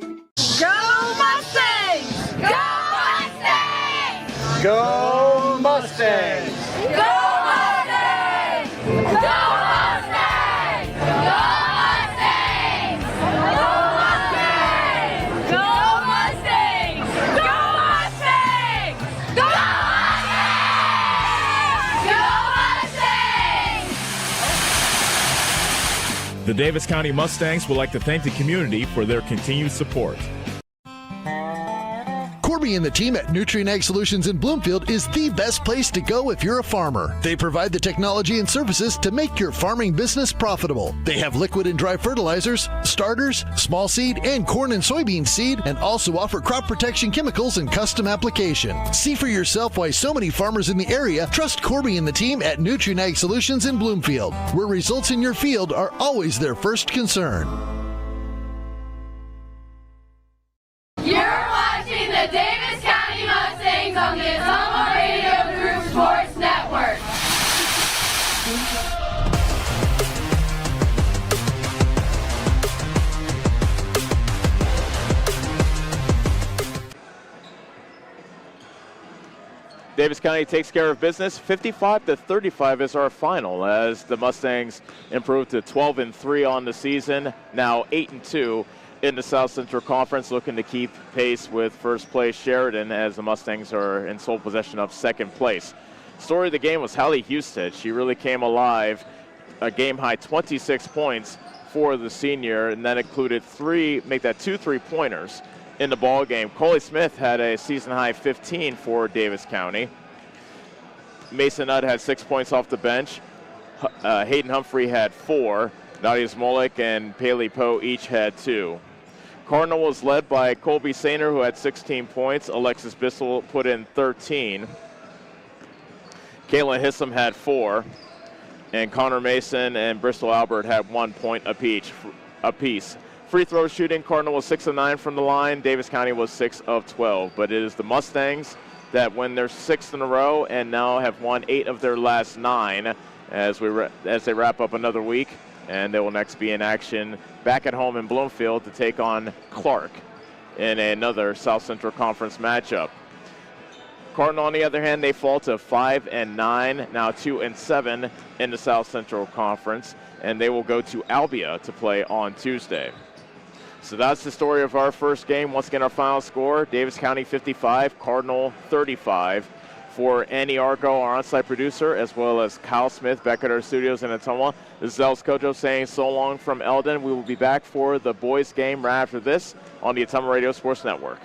Mustangs! Go Mustangs! Go Mustangs! Go Mustangs! Go Mustangs! Go Mustangs! Go Mustangs! Go Mustangs! Go Mustangs! Go Mustangs! The Davis County Mustangs would like to thank the community for their continued support. Corby and the team at Nutrient Ag Solutions in Bloomfield is the best place to go if you're a farmer. They provide the technology and services to make your farming business profitable. They have liquid and dry fertilizers, starters, small seed, and corn and soybean seed, and also offer crop protection chemicals and custom application. See for yourself why so many farmers in the area trust Corby and the team at Nutrient Ag Solutions in Bloomfield, where results in your field are always their first concern. You're watching the Davis County Mustangs on the Ottumwa Radio Group Sports Network. Davis County takes care of business. 55-35 is our final as the Mustangs improve to 12-3 on the season, now 8-2 in the South Central Conference, looking to keep pace with first place Sheridan as the Mustangs are in sole possession of second place. Story of the game was Hallie Husted. She really came alive. A game-high 26 points for the senior, and that included 2 3-pointers in the ball game. Coley Smith had a season-high 15 for Davis County. Mason Utt had 6 points off the bench. Hayden Humphrey had 4. Nadia Smolik and Paley Poe each had 2. Cardinal was led by Colby Sainer, who had 16 points. Alexis Bissell put in 13. Kayla Hissam had 4. And Connor Mason and Bristol Albert had 1 point apiece. Free throw shooting, Cardinal was 6 of 9 from the line. Davis County was 6 of 12. But it is the Mustangs that win their 6th in a row and now have won 8 of their last 9 as they wrap up another week. And they will next be in action back at home in Bloomfield to take on Clark in another South Central Conference matchup. Cardinal, on the other hand, they fall to 5-9, now 2-7 in the South Central Conference, and they will go to Albia to play on Tuesday. So that's the story of our first game. Once again, our final score, Davis County 55, Cardinal 35. For Annie Argo, our on-site producer, as well as Kyle Smith back at our studios in Ottumwa, this is Els Kojo saying so long from Eldon. We will be back for the boys game right after this on the Ottumwa Radio Sports Network.